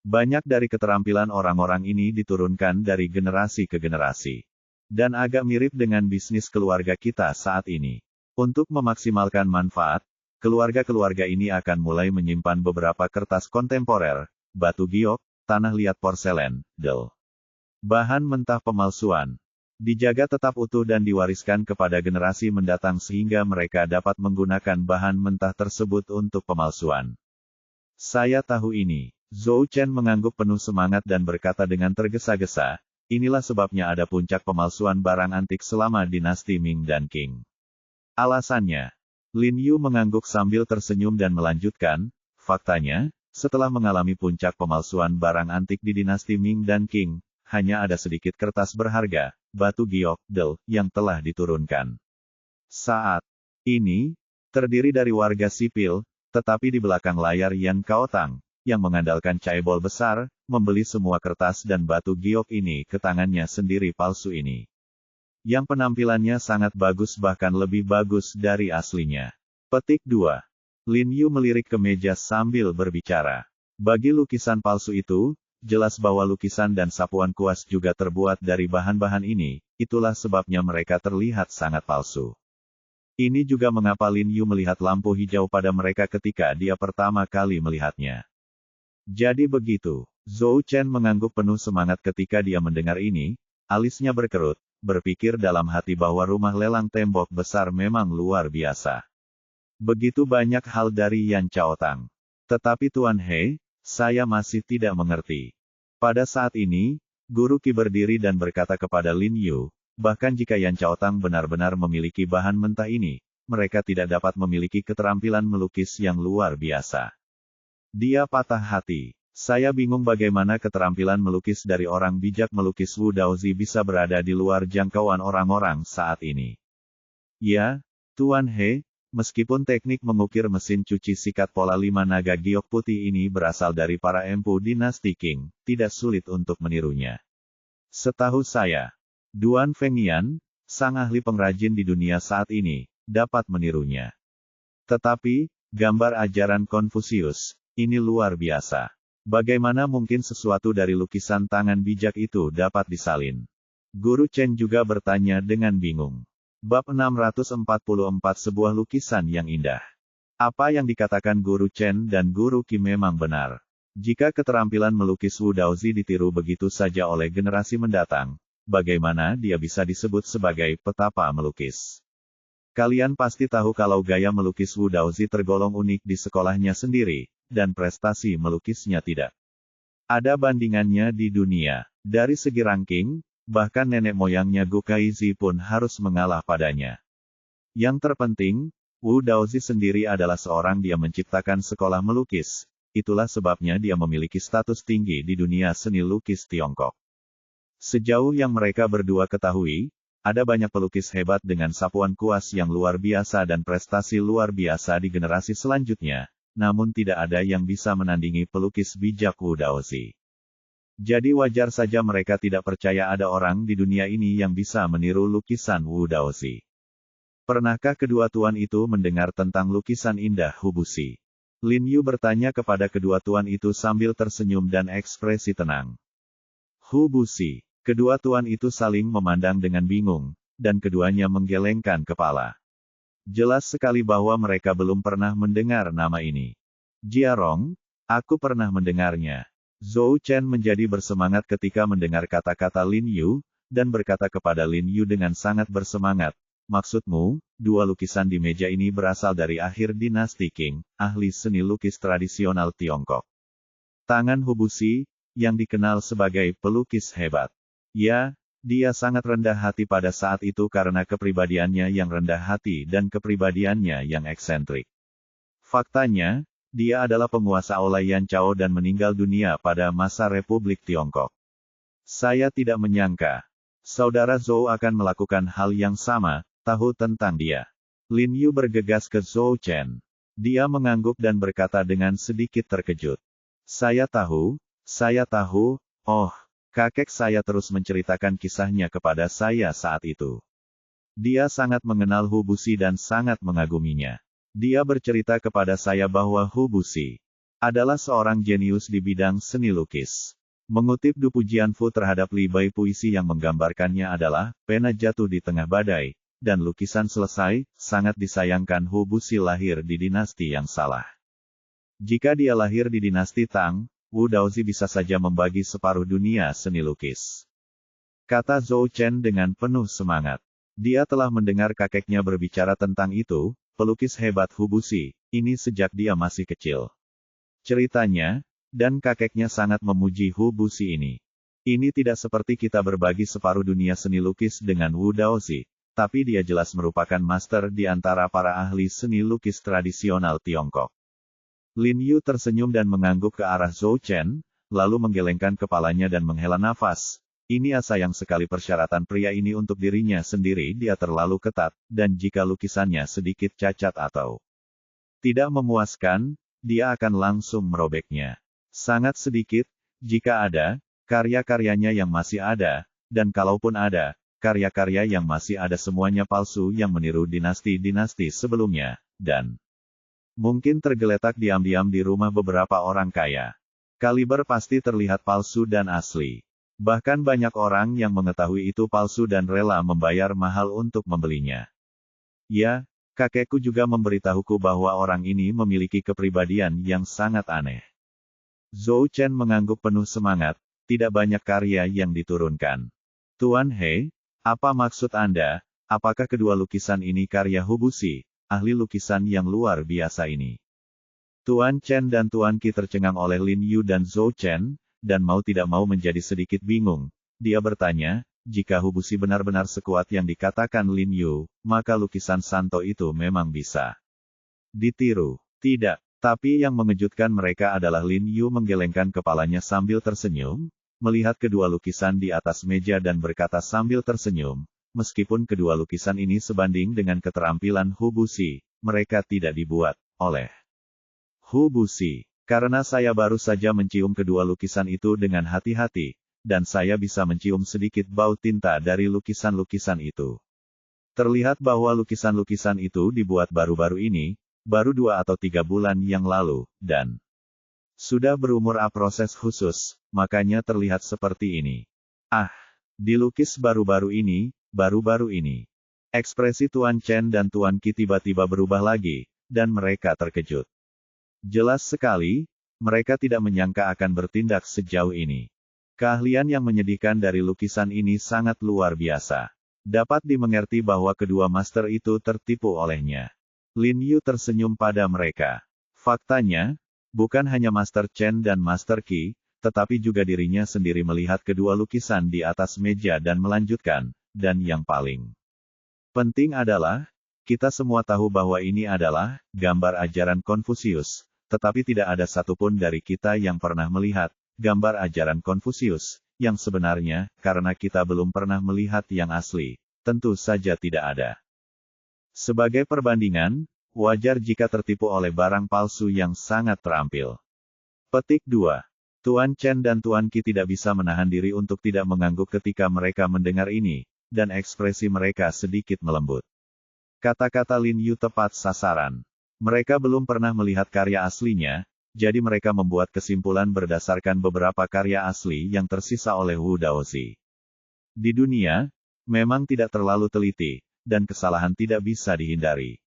S1: Banyak dari keterampilan orang-orang ini diturunkan dari generasi ke generasi. Dan agak mirip dengan bisnis keluarga kita saat ini. Untuk memaksimalkan manfaat, keluarga-keluarga ini akan mulai menyimpan beberapa kertas kontemporer, batu giok, tanah liat porselen, bahan mentah pemalsuan. Dijaga tetap utuh dan diwariskan kepada generasi mendatang sehingga mereka dapat menggunakan bahan mentah tersebut untuk pemalsuan. Saya tahu ini. Zhou Chen mengangguk penuh semangat dan berkata dengan tergesa-gesa, inilah sebabnya ada puncak pemalsuan barang antik selama dinasti Ming dan Qing. Alasannya. Lin Yu mengangguk sambil tersenyum dan melanjutkan, faktanya, setelah mengalami puncak pemalsuan barang antik di dinasti Ming dan Qing, hanya ada sedikit kertas berharga, batu giok, yang telah diturunkan. Saat ini, terdiri dari warga sipil, tetapi di belakang layar Yan Chaotang, yang mengandalkan caebol besar, membeli semua kertas dan batu giok ini ke tangannya sendiri palsu ini. Yang penampilannya sangat bagus bahkan lebih bagus dari aslinya. Petik 2. Lin Yu melirik ke meja sambil berbicara. Bagi lukisan palsu itu, jelas bahwa lukisan dan sapuan kuas juga terbuat dari bahan-bahan ini, itulah sebabnya mereka terlihat sangat palsu. Ini juga mengapa Lin Yu melihat lampu hijau pada mereka ketika dia pertama kali melihatnya. Jadi begitu, Zhou Chen mengangguk penuh semangat ketika dia mendengar ini, alisnya berkerut, berpikir dalam hati bahwa rumah lelang tembok besar memang luar biasa. Begitu banyak hal dari Yan Chaotang. Tetapi Tuan He, saya masih tidak mengerti. Pada saat ini, Guru Qi berdiri dan berkata kepada Lin Yu, bahkan jika Yan Chaotang benar-benar memiliki bahan mentah ini, mereka tidak dapat memiliki keterampilan melukis yang luar biasa. Dia patah hati. Saya bingung bagaimana keterampilan melukis dari orang bijak melukis Wu Daozi bisa berada di luar jangkauan orang-orang saat ini. Ya, Tuan He, meskipun teknik mengukir mesin cuci sikat pola 5 naga giok putih ini berasal dari para empu dinasti Qing, tidak sulit untuk menirunya. Setahu saya, Duan Fengyan, sang ahli pengrajin di dunia saat ini, dapat menirunya. Tetapi, gambar ajaran Konfusius, ini luar biasa. Bagaimana mungkin sesuatu dari lukisan tangan bijak itu dapat disalin? Guru Chen juga bertanya dengan bingung. Bab 644 sebuah lukisan yang indah. Apa yang dikatakan Guru Chen dan Guru Qi memang benar. Jika keterampilan melukis Wu Daozi ditiru begitu saja oleh generasi mendatang, bagaimana dia bisa disebut sebagai petapa melukis? Kalian pasti tahu kalau gaya melukis Wu Daozi tergolong unik di sekolahnya sendiri, dan prestasi melukisnya tidak ada bandingannya di dunia. Dari segi ranking, bahkan nenek moyangnya Gu Kaizi pun harus mengalah padanya. Yang terpenting, Wu Daozi sendiri adalah seorang dia menciptakan sekolah melukis. Itulah sebabnya dia memiliki status tinggi di dunia seni lukis Tiongkok. Sejauh yang mereka berdua ketahui, ada banyak pelukis hebat dengan sapuan kuas yang luar biasa dan prestasi luar biasa di generasi selanjutnya, namun tidak ada yang bisa menandingi pelukis bijak Wu Daozi. Jadi wajar saja mereka tidak percaya ada orang di dunia ini yang bisa meniru lukisan Wu Daozi. Pernahkah kedua tuan itu mendengar tentang lukisan indah Hubusi? Lin Yu bertanya kepada kedua tuan itu sambil tersenyum dan ekspresi tenang. Hubusi. Kedua tuan itu saling memandang dengan bingung, dan keduanya menggelengkan kepala. Jelas sekali bahwa mereka belum pernah mendengar nama ini. Jiarong, aku pernah mendengarnya. Zhou Chen menjadi bersemangat ketika mendengar kata-kata Lin Yu, dan berkata kepada Lin Yu dengan sangat bersemangat, maksudmu, dua lukisan di meja ini berasal dari akhir dinasti Qing, ahli seni lukis tradisional Tiongkok. Tangan Hubusi, yang dikenal sebagai pelukis hebat. Ya, dia sangat rendah hati pada saat itu karena kepribadiannya yang rendah hati dan kepribadiannya yang eksentrik. Faktanya, dia adalah penguasa Olayan Chao dan meninggal dunia pada masa Republik Tiongkok. Saya tidak menyangka, saudara Zhou akan melakukan hal yang sama, tahu tentang dia. Lin Yu bergegas ke Zhou Chen. Dia mengangguk dan berkata dengan sedikit terkejut. Saya tahu, oh, kakek saya terus menceritakan kisahnya kepada saya saat itu. Dia sangat mengenal Hubusi dan sangat mengaguminya. Dia bercerita kepada saya bahwa Hubusi adalah seorang jenius di bidang seni lukis. Mengutip Du Pujian Fu terhadap Li Bai puisi yang menggambarkannya adalah, pena jatuh di tengah badai, dan lukisan selesai, sangat disayangkan Hubusi lahir di dinasti yang salah. Jika dia lahir di dinasti Tang, Wu Daozi bisa saja membagi separuh dunia seni lukis. Kata Zhou Chen dengan penuh semangat. Dia telah mendengar kakeknya berbicara tentang itu, pelukis hebat Hubusi, ini sejak dia masih kecil. Ceritanya, dan kakeknya sangat memuji Hubusi ini. Ini tidak seperti kita berbagi separuh dunia seni lukis dengan Wu Daozi, tapi dia jelas merupakan master di antara para ahli seni lukis tradisional Tiongkok. Lin Yu tersenyum dan mengangguk ke arah Zhou Chen, lalu menggelengkan kepalanya dan menghela nafas. Ini sayang sekali persyaratan pria ini untuk dirinya sendiri dia terlalu ketat, dan jika lukisannya sedikit cacat atau tidak memuaskan, dia akan langsung merobeknya. Sangat sedikit, jika ada, karya-karyanya yang masih ada, dan kalaupun ada, karya-karya yang masih ada semuanya palsu yang meniru dinasti-dinasti sebelumnya, dan mungkin tergeletak diam-diam di rumah beberapa orang kaya. Kaliber pasti terlihat palsu dan asli. Bahkan banyak orang yang mengetahui itu palsu dan rela membayar mahal untuk membelinya. Ya, kakekku juga memberitahuku bahwa orang ini memiliki kepribadian yang sangat aneh. Zhou Chen mengangguk penuh semangat, tidak banyak karya yang diturunkan. Tuan He, apa maksud Anda? Apakah kedua lukisan ini karya Hubusi, ahli lukisan yang luar biasa ini? Tuan Chen dan Tuan Qi tercengang oleh Lin Yu dan Zhou Chen, dan mau tidak mau menjadi sedikit bingung. Dia bertanya, jika Hubusi benar-benar sekuat yang dikatakan Lin Yu, maka lukisan Santo itu memang bisa ditiru. Tidak, tapi yang mengejutkan mereka adalah Lin Yu menggelengkan kepalanya sambil tersenyum, melihat kedua lukisan di atas meja dan berkata sambil tersenyum, meskipun kedua lukisan ini sebanding dengan keterampilan Hubusi, mereka tidak dibuat oleh Hubusi. Karena saya baru saja mencium kedua lukisan itu dengan hati-hati, dan saya bisa mencium sedikit bau tinta dari lukisan-lukisan itu. Terlihat bahwa lukisan-lukisan itu dibuat baru-baru ini, baru 2 atau 3 bulan yang lalu, dan sudah berumur proses khusus, makanya terlihat seperti ini. Ah, dilukis baru-baru ini, baru-baru ini. Ekspresi Tuan Chen dan Tuan Qi tiba-tiba berubah lagi, dan mereka terkejut. Jelas sekali, mereka tidak menyangka akan bertindak sejauh ini. Keahlian yang menyedihkan dari lukisan ini sangat luar biasa. Dapat dimengerti bahwa kedua master itu tertipu olehnya. Lin Yu tersenyum pada mereka. Faktanya, bukan hanya Master Chen dan Master Qi, tetapi juga dirinya sendiri melihat kedua lukisan di atas meja dan melanjutkan, dan yang paling penting adalah, kita semua tahu bahwa ini adalah gambar ajaran Konfusius, tetapi tidak ada satupun dari kita yang pernah melihat gambar ajaran Konfusius yang sebenarnya, karena kita belum pernah melihat yang asli, tentu saja tidak ada. Sebagai perbandingan, wajar jika tertipu oleh barang palsu yang sangat terampil. Petik 2. Tuan Chen dan Tuan Qi tidak bisa menahan diri untuk tidak mengangguk ketika mereka mendengar ini, dan ekspresi mereka sedikit melembut. Kata-kata Lin Yu tepat sasaran. Mereka belum pernah melihat karya aslinya, jadi mereka membuat kesimpulan berdasarkan beberapa karya asli yang tersisa oleh Wu Daozi. Di dunia, memang tidak terlalu teliti, dan kesalahan tidak bisa dihindari.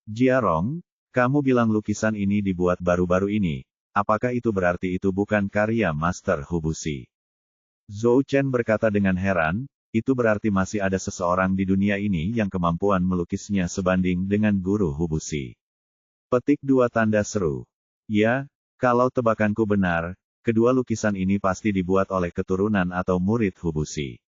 S1: Jiarong, kamu bilang lukisan ini dibuat baru-baru ini, apakah itu berarti itu bukan karya Master Hubusi? Zhou Chen berkata dengan heran, itu berarti masih ada seseorang di dunia ini yang kemampuan melukisnya sebanding dengan guru Hubusi. Petik 2 tanda seru. Ya, kalau tebakanku benar, kedua lukisan ini pasti dibuat oleh keturunan atau murid Hubusi.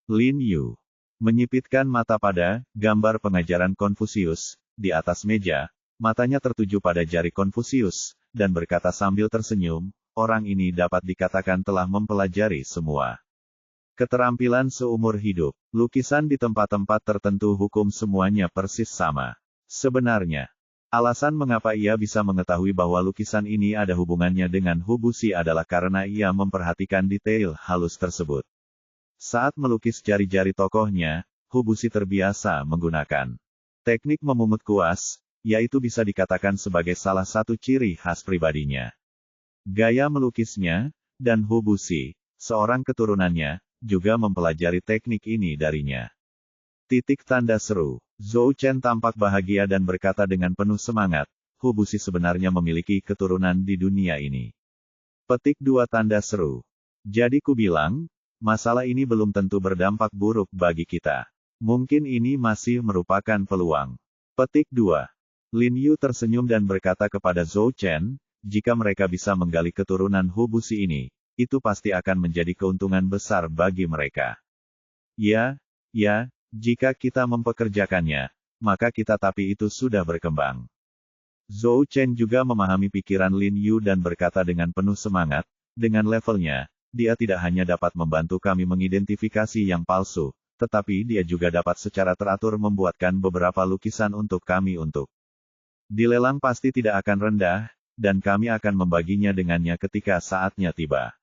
S1: Lin Yu menyipitkan mata pada gambar pengajaran Konfusius di atas meja, matanya tertuju pada jari Konfusius, dan berkata sambil tersenyum, orang ini dapat dikatakan telah mempelajari semua keterampilan seumur hidup. Lukisan di tempat-tempat tertentu hukum semuanya persis sama. Sebenarnya, alasan mengapa ia bisa mengetahui bahwa lukisan ini ada hubungannya dengan Hubusi adalah karena ia memperhatikan detail halus tersebut. Saat melukis jari-jari tokohnya, Hubusi terbiasa menggunakan teknik memungut kuas, yaitu bisa dikatakan sebagai salah satu ciri khas pribadinya. Gaya melukisnya, dan Hubusi, seorang keturunannya, juga mempelajari teknik ini darinya. Titik tanda seru. Zhou Chen tampak bahagia dan berkata dengan penuh semangat, Hubusi sebenarnya memiliki keturunan di dunia ini. Petik 2 tanda seru. Jadi ku bilang, masalah ini belum tentu berdampak buruk bagi kita. Mungkin ini masih merupakan peluang. Petik 2. Lin Yu tersenyum dan berkata kepada Zhou Chen, jika mereka bisa menggali keturunan Hubusi ini, itu pasti akan menjadi keuntungan besar bagi mereka. Ya, jika kita mempekerjakannya, maka kita tapi itu sudah berkembang. Zhou Chen juga memahami pikiran Lin Yu dan berkata dengan penuh semangat, dengan levelnya, dia tidak hanya dapat membantu kami mengidentifikasi yang palsu, tetapi dia juga dapat secara teratur membuatkan beberapa lukisan untuk kami untuk dilelang pasti tidak akan rendah, dan kami akan membaginya dengannya ketika saatnya tiba.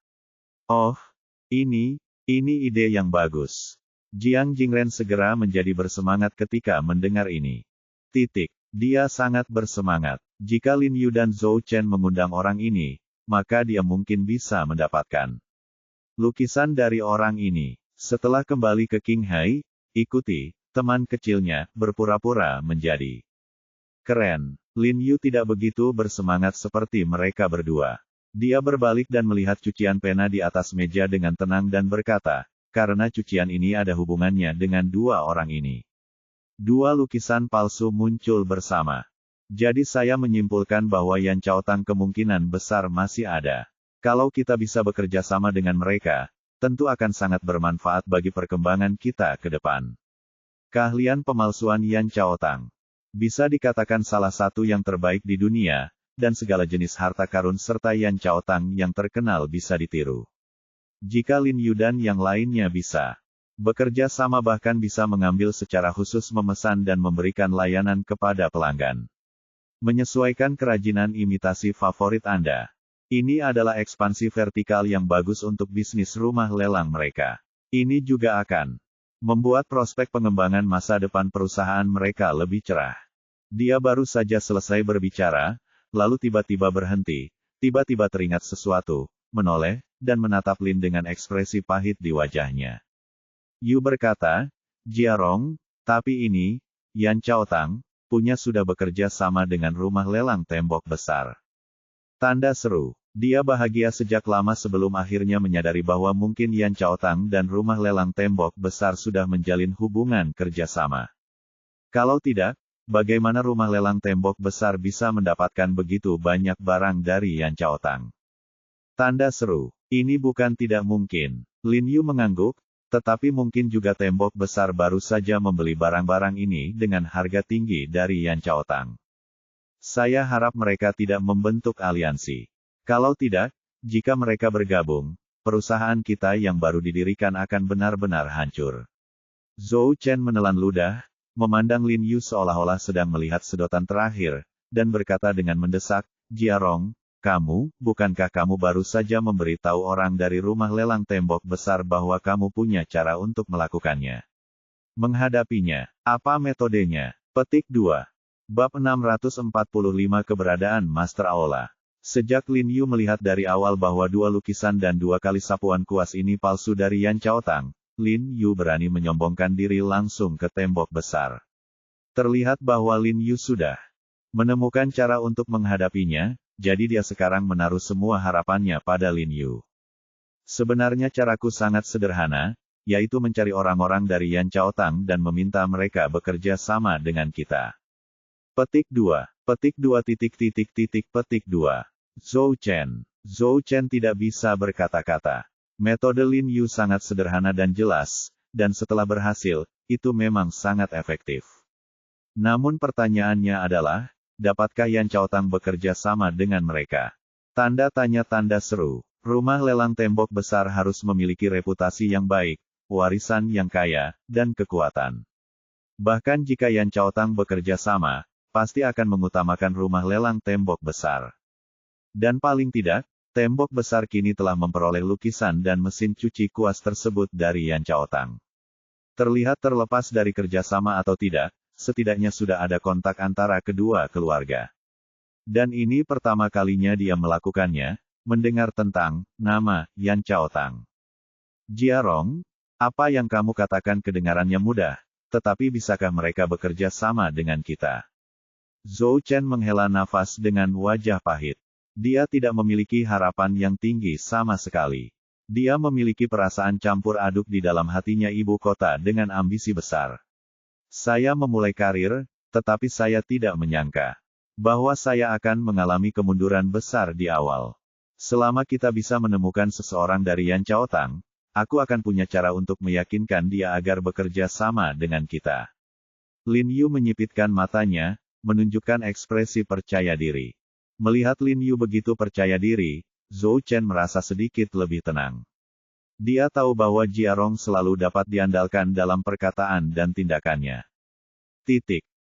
S1: Oh, ini ide yang bagus. Jiang Jingren segera menjadi bersemangat ketika mendengar ini. Dia sangat bersemangat. Jika Lin Yu dan Zhou Chen mengundang orang ini, maka dia mungkin bisa mendapatkan lukisan dari orang ini. Setelah kembali ke Qinghai, ikuti teman kecilnya berpura-pura menjadi keren. Lin Yu tidak begitu bersemangat seperti mereka berdua. Dia berbalik dan melihat cucian pena di atas meja dengan tenang dan berkata, karena cucian ini ada hubungannya dengan dua orang ini. Dua lukisan palsu muncul bersama. Jadi saya menyimpulkan bahwa Yan Chaotang kemungkinan besar masih ada. Kalau kita bisa bekerja sama dengan mereka, tentu akan sangat bermanfaat bagi perkembangan kita ke depan. Keahlian pemalsuan Yan Chaotang bisa dikatakan salah satu yang terbaik di dunia, dan segala jenis harta karun serta Yan Chaotang yang terkenal bisa ditiru. Jika Lin Yu dan yang lainnya bisa bekerja sama bahkan bisa mengambil secara khusus memesan dan memberikan layanan kepada pelanggan. Menyesuaikan kerajinan imitasi favorit Anda. Ini adalah ekspansi vertikal yang bagus untuk bisnis rumah lelang mereka. Ini juga akan membuat prospek pengembangan masa depan perusahaan mereka lebih cerah. Dia baru saja selesai berbicara, lalu tiba-tiba berhenti, tiba-tiba teringat sesuatu, menoleh, dan menatap Lin dengan ekspresi pahit di wajahnya. Yu berkata, Jiarong, tapi ini, Yan Chaotang, punya sudah bekerja sama dengan rumah lelang tembok besar. Tanda seru. Dia bahagia sejak lama sebelum akhirnya menyadari bahwa mungkin Yan Chaotang dan rumah lelang tembok besar sudah menjalin hubungan kerjasama. Kalau tidak, bagaimana rumah lelang tembok besar bisa mendapatkan begitu banyak barang dari Yan Chaotang? Tanda seru. Ini bukan tidak mungkin. Lin Yu mengangguk, tetapi mungkin juga tembok besar baru saja membeli barang-barang ini dengan harga tinggi dari Yan Chaotang. Saya harap mereka tidak membentuk aliansi. Kalau tidak, jika mereka bergabung, perusahaan kita yang baru didirikan akan benar-benar hancur. Zhou Chen menelan ludah, memandang Lin Yu seolah-olah sedang melihat sedotan terakhir, dan berkata dengan mendesak, Jiarong, bukankah kamu baru saja memberitahu orang dari rumah lelang tembok besar bahwa kamu punya cara untuk melakukannya? Menghadapinya, apa metodenya? Petik 2. Bab 645 Keberadaan Master Aula. Sejak Lin Yu melihat dari awal bahwa dua lukisan dan dua kali sapuan kuas ini palsu dari Yan Chaotang, Lin Yu berani menyombongkan diri langsung ke tembok besar. Terlihat bahwa Lin Yu sudah menemukan cara untuk menghadapinya, jadi dia sekarang menaruh semua harapannya pada Lin Yu. Sebenarnya caraku sangat sederhana, yaitu mencari orang-orang dari Yan Chaotang dan meminta mereka bekerja sama dengan kita. Petik 2. Petik 2. Petik 2. Zhou Chen. Zhou Chen tidak bisa berkata-kata. Metode Lin Yu sangat sederhana dan jelas, dan setelah berhasil, itu memang sangat efektif. Namun pertanyaannya adalah, dapatkah Yan Chaotang bekerja sama dengan mereka? Tanda tanya tanda seru. Rumah lelang tembok besar harus memiliki reputasi yang baik, warisan yang kaya, dan kekuatan. Bahkan jika Yan Chaotang bekerja sama, pasti akan mengutamakan rumah lelang tembok besar. Dan paling tidak, tembok besar kini telah memperoleh lukisan dan mesin cuci kuas tersebut dari Yan Chaotang. Terlihat terlepas dari kerjasama atau tidak, setidaknya sudah ada kontak antara kedua keluarga. Dan ini pertama kalinya dia melakukannya, mendengar tentang nama Yan Chaotang. Jiarong, apa yang kamu katakan kedengarannya mudah, tetapi bisakah mereka bekerja sama dengan kita? Zhou Chen menghela nafas dengan wajah pahit. Dia tidak memiliki harapan yang tinggi sama sekali. Dia memiliki perasaan campur aduk di dalam hatinya ibu kota dengan ambisi besar. Saya memulai karir, tetapi saya tidak menyangka bahwa saya akan mengalami kemunduran besar di awal. Selama kita bisa menemukan seseorang dari Yan Chaotang, aku akan punya cara untuk meyakinkan dia agar bekerja sama dengan kita. Lin Yu menyipitkan matanya, menunjukkan ekspresi percaya diri. Melihat Lin Yu begitu percaya diri, Zhou Chen merasa sedikit lebih tenang. Dia tahu bahwa Jiarong selalu dapat diandalkan dalam perkataan dan tindakannya.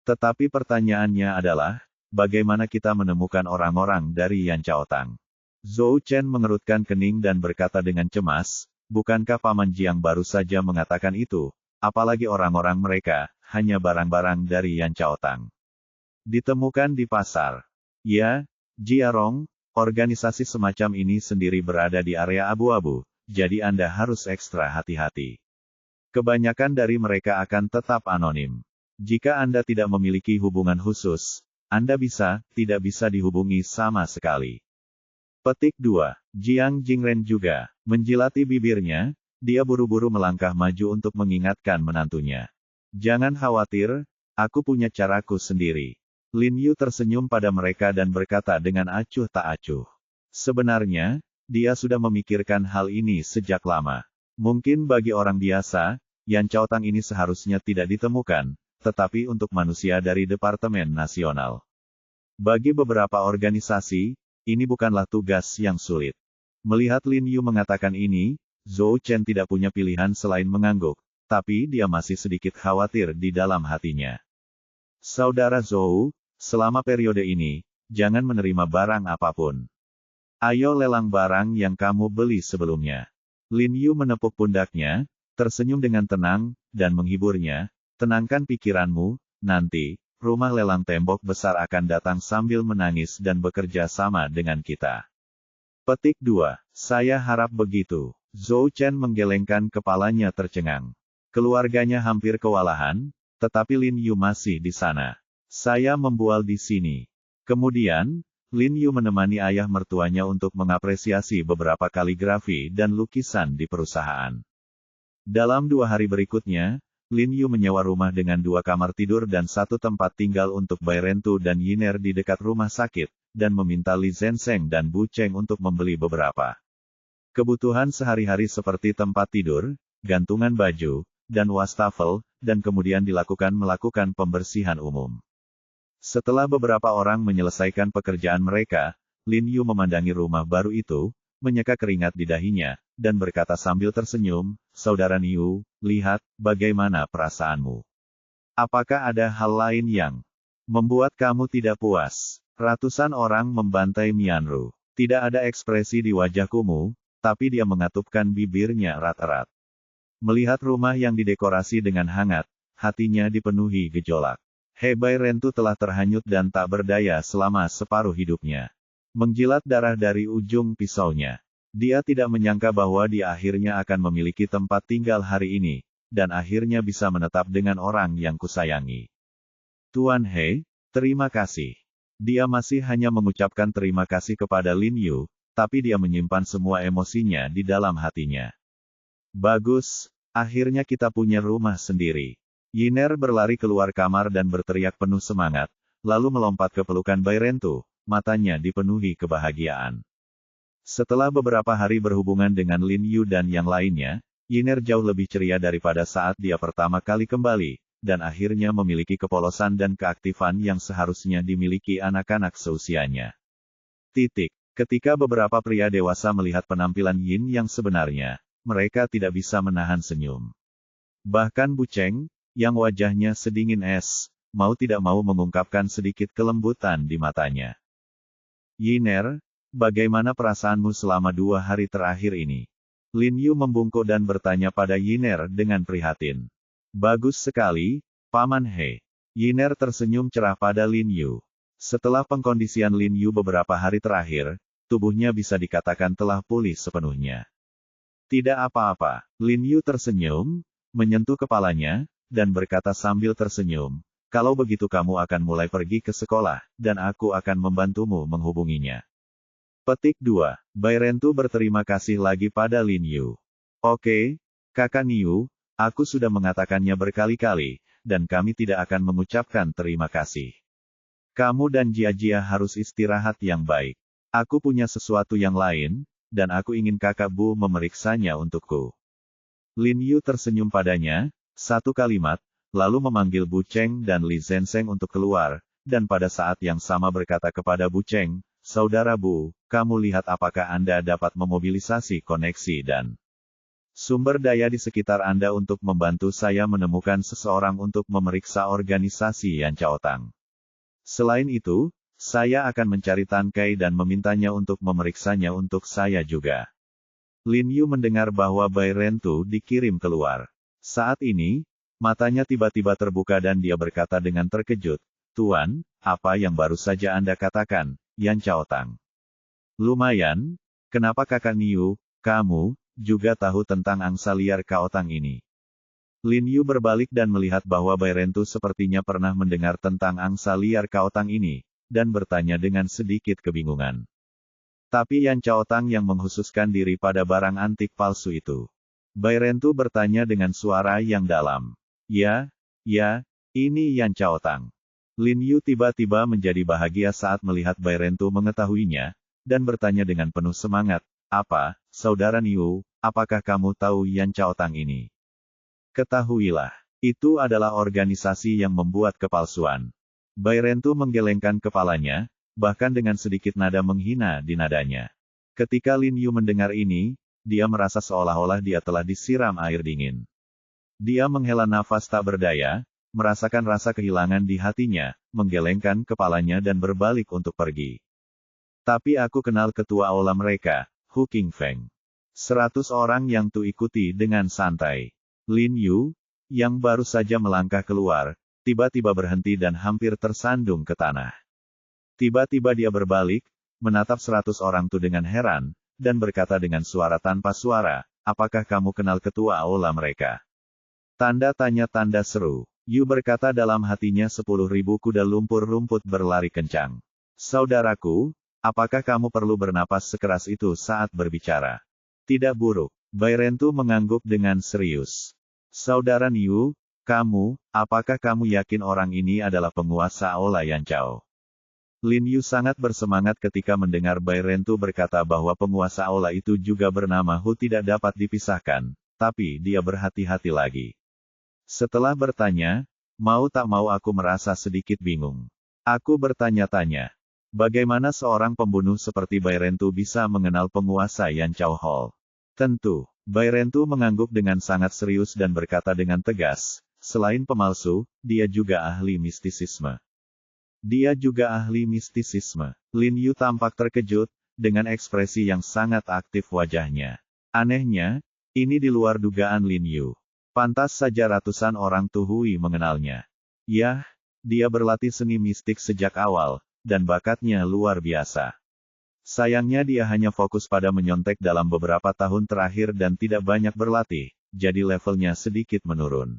S1: Tetapi pertanyaannya adalah, bagaimana kita menemukan orang-orang dari Yan Chaotang? Zhou Chen mengerutkan kening dan berkata dengan cemas, bukankah Paman Jiang baru saja mengatakan itu, apalagi orang-orang mereka, hanya barang-barang dari Yan Chaotang. Ditemukan di pasar. Ya, Jiarong, organisasi semacam ini sendiri berada di area abu-abu, jadi Anda harus ekstra hati-hati. Kebanyakan dari mereka akan tetap anonim. Jika Anda tidak memiliki hubungan khusus, Anda tidak bisa dihubungi sama sekali. Petik 2. Jiang Jingren juga menjilati bibirnya, dia buru-buru melangkah maju untuk mengingatkan menantunya. Jangan khawatir, aku punya caraku sendiri. Lin Yu tersenyum pada mereka dan berkata dengan acuh tak acuh. Sebenarnya, dia sudah memikirkan hal ini sejak lama. Mungkin bagi orang biasa, Yan Chaotang ini seharusnya tidak ditemukan, tetapi untuk manusia dari Departemen Nasional. Bagi beberapa organisasi, ini bukanlah tugas yang sulit. Melihat Lin Yu mengatakan ini, Zhou Chen tidak punya pilihan selain mengangguk, tapi dia masih sedikit khawatir di dalam hatinya. Saudara Zhou, selama periode ini, jangan menerima barang apapun. Ayo lelang barang yang kamu beli sebelumnya. Lin Yu menepuk pundaknya, tersenyum dengan tenang, dan menghiburnya, tenangkan pikiranmu, nanti, rumah lelang tembok besar akan datang sambil menangis dan bekerja sama dengan kita. Petik 2. Saya harap begitu. Zhou Chen menggelengkan kepalanya tercengang. Keluarganya hampir kewalahan, tetapi Lin Yu masih di sana. Saya membual di sini. Kemudian, Lin Yu menemani ayah mertuanya untuk mengapresiasi beberapa kaligrafi dan lukisan di perusahaan. Dalam 2 hari berikutnya, Lin Yu menyewa rumah dengan 2 kamar tidur dan 1 tempat tinggal untuk Bai Rentu dan Yiner di dekat rumah sakit, dan meminta Li Zhensheng dan Bu Cheng untuk membeli beberapa kebutuhan sehari-hari seperti tempat tidur, gantungan baju, dan wastafel, dan kemudian melakukan pembersihan umum. Setelah beberapa orang menyelesaikan pekerjaan mereka, Lin Yu memandangi rumah baru itu, menyeka keringat di dahinya, dan berkata sambil tersenyum, "Saudara Niu, lihat, bagaimana perasaanmu? Apakah ada hal lain yang membuat kamu tidak puas?" Ratusan orang membantai Mianru. Tidak ada ekspresi di wajah Kumu, tapi dia mengatupkan bibirnya erat-erat. Melihat rumah yang didekorasi dengan hangat, hatinya dipenuhi gejolak. Bai Rentu telah terhanyut dan tak berdaya selama separuh hidupnya. Menjilat darah dari ujung pisaunya. Dia tidak menyangka bahwa dia akhirnya akan memiliki tempat tinggal hari ini, dan akhirnya bisa menetap dengan orang yang kusayangi. Tuan He, terima kasih. Dia masih hanya mengucapkan terima kasih kepada Lin Yu, tapi dia menyimpan semua emosinya di dalam hatinya. Bagus, akhirnya kita punya rumah sendiri. Yiner berlari keluar kamar dan berteriak penuh semangat, lalu melompat ke pelukan Bai Rentu, matanya dipenuhi kebahagiaan. Setelah beberapa hari berhubungan dengan Lin Yu dan yang lainnya, Yiner jauh lebih ceria daripada saat dia pertama kali kembali, dan akhirnya memiliki kepolosan dan keaktifan yang seharusnya dimiliki anak-anak seusianya. Ketika beberapa pria dewasa melihat penampilan Yin yang sebenarnya, mereka tidak bisa menahan senyum. Bahkan Bu Cheng, yang wajahnya sedingin es, mau tidak mau mengungkapkan sedikit kelembutan di matanya. "Yiner, bagaimana perasaanmu selama 2 hari terakhir ini?" Lin Yu membungkuk dan bertanya pada Yiner dengan prihatin. "Bagus sekali, Paman He." Yiner tersenyum cerah pada Lin Yu. Setelah pengkondisian Lin Yu beberapa hari terakhir, tubuhnya bisa dikatakan telah pulih sepenuhnya. "Tidak apa-apa." Lin Yu tersenyum, menyentuh kepalanya, dan berkata sambil tersenyum, "Kalau begitu kamu akan mulai pergi ke sekolah, dan aku akan membantumu menghubunginya." Petik 2. Bai Rentu berterima kasih lagi pada Lin Yu. "Oke, Kakak Niu, aku sudah mengatakannya berkali-kali, dan kami tidak akan mengucapkan terima kasih. Kamu dan Jia harus istirahat yang baik. Aku punya sesuatu yang lain, dan aku ingin Kakak Bu memeriksanya untukku." Lin Yu tersenyum padanya, 1 kalimat, lalu memanggil Bu Cheng dan Li Zhensheng untuk keluar, dan pada saat yang sama berkata kepada Bu Cheng, "Saudara Bu, kamu lihat apakah Anda dapat memobilisasi koneksi dan sumber daya di sekitar Anda untuk membantu saya menemukan seseorang untuk memeriksa organisasi Yan Chaotang. Selain itu, saya akan mencari Tan Kai dan memintanya untuk memeriksanya untuk saya juga." Lin Yu mendengar bahwa Bai Rentu dikirim keluar. Saat ini, matanya tiba-tiba terbuka dan dia berkata dengan terkejut, "Tuan, apa yang baru saja Anda katakan, Yan Chaotang?" "Lumayan, kenapa Kakak Niu, kamu juga tahu tentang angsa liar Chaotang ini?" Lin Yu berbalik dan melihat bahwa Bai Rentu sepertinya pernah mendengar tentang angsa liar Chaotang ini, dan bertanya dengan sedikit kebingungan. "Tapi Yan Chaotang yang menghususkan diri pada barang antik palsu itu?" Bai Rentu bertanya dengan suara yang dalam. Ya, ini Yan Chaotang." Lin Yu tiba-tiba menjadi bahagia saat melihat Bai Rentu mengetahuinya, dan bertanya dengan penuh semangat, "Apa, Saudara Niu, apakah kamu tahu Yan Chaotang ini?" "Ketahuilah, itu adalah organisasi yang membuat kepalsuan." Bai Rentu menggelengkan kepalanya, bahkan dengan sedikit nada menghina di nadanya. Ketika Lin Yu mendengar ini, dia merasa seolah-olah dia telah disiram air dingin. Dia menghela nafas tak berdaya, merasakan rasa kehilangan di hatinya, menggelengkan kepalanya dan berbalik untuk pergi. "Tapi aku kenal ketua aula mereka, Hu Qingfeng. 100 orang yang tu ikuti dengan santai." Lin Yu, yang baru saja melangkah keluar, tiba-tiba berhenti dan hampir tersandung ke tanah. Tiba-tiba dia berbalik, menatap 100 orang itu dengan heran, dan berkata dengan suara tanpa suara, "Apakah kamu kenal ketua aula mereka?" Tanda tanya tanda seru. Yu berkata dalam hatinya 10.000 kuda lumpur rumput berlari kencang. Saudaraku, apakah kamu perlu bernapas sekeras itu saat berbicara? Tidak buruk. Bai Rentu mengangguk dengan serius. Saudara Niu, apakah kamu yakin orang ini adalah penguasa Aula Yanchao? Lin Yu sangat bersemangat ketika mendengar Bai Rentu berkata bahwa penguasa Aula itu juga bernama Hu tidak dapat dipisahkan, tapi dia berhati-hati lagi. Setelah bertanya, mau tak mau aku merasa sedikit bingung. Aku bertanya-tanya, bagaimana seorang pembunuh seperti Bai Rentu bisa mengenal penguasa Yanchao Hall? Tentu, Bai Rentu mengangguk dengan sangat serius dan berkata dengan tegas, selain pemalsu, dia juga ahli mistisisme. Dia juga ahli mistisisme. Lin Yu tampak terkejut, dengan ekspresi yang sangat aktif wajahnya. Anehnya, ini di luar dugaan Lin Yu. Pantas saja ratusan orang Tuhui mengenalnya. Yah, dia berlatih seni mistik sejak awal, dan bakatnya luar biasa. Sayangnya dia hanya fokus pada menyontek dalam beberapa tahun terakhir dan tidak banyak berlatih, jadi levelnya sedikit menurun.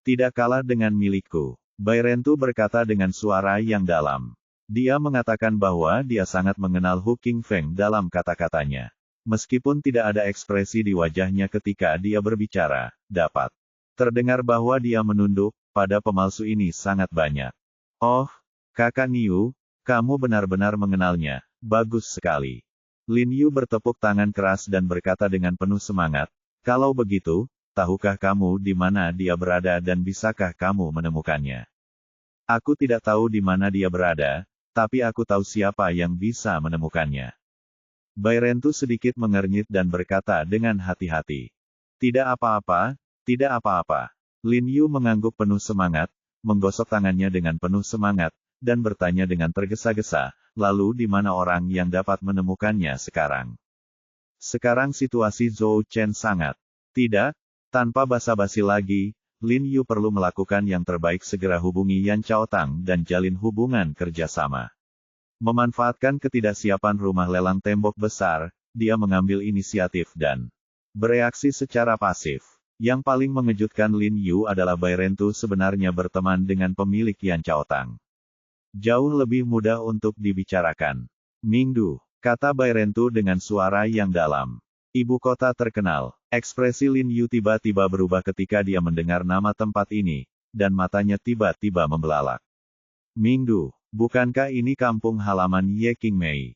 S1: Tidak kalah dengan milikku, Bai Rentu berkata dengan suara yang dalam. Dia mengatakan bahwa dia sangat mengenal Hu Qingfeng dalam kata-katanya. Meskipun tidak ada ekspresi di wajahnya ketika dia berbicara, dapat terdengar bahwa dia menunduk, pada pemalsu ini sangat banyak. Oh, Kakak Niu, kamu benar-benar mengenalnya, bagus sekali. Lin Yu bertepuk tangan keras dan berkata dengan penuh semangat, kalau begitu, tahukah kamu di mana dia berada dan bisakah kamu menemukannya? Aku tidak tahu di mana dia berada, tapi aku tahu siapa yang bisa menemukannya. Bai Rentu sedikit mengernyit dan berkata dengan hati-hati. Tidak apa-apa, tidak apa-apa. Lin Yu mengangguk penuh semangat, menggosok tangannya dengan penuh semangat, dan bertanya dengan tergesa-gesa, lalu di mana orang yang dapat menemukannya sekarang? Sekarang situasi Zhou Chen sangat. Tidak, tanpa basa-basi lagi, Lin Yu perlu melakukan yang terbaik segera hubungi Yan Chaotang dan jalin hubungan kerjasama. Memanfaatkan ketidaksiapan rumah lelang tembok besar, dia mengambil inisiatif dan bereaksi secara pasif. Yang paling mengejutkan Lin Yu adalah Bai Rentu sebenarnya berteman dengan pemilik Yan Chaotang. Jauh lebih mudah untuk dibicarakan. Mingdu, kata Bai Rentu dengan suara yang dalam. Ibu kota terkenal. Ekspresi Lin Yu tiba-tiba berubah ketika dia mendengar nama tempat ini, dan matanya tiba-tiba membelalak. Mingdu, bukankah ini kampung halaman Ye Qingmei?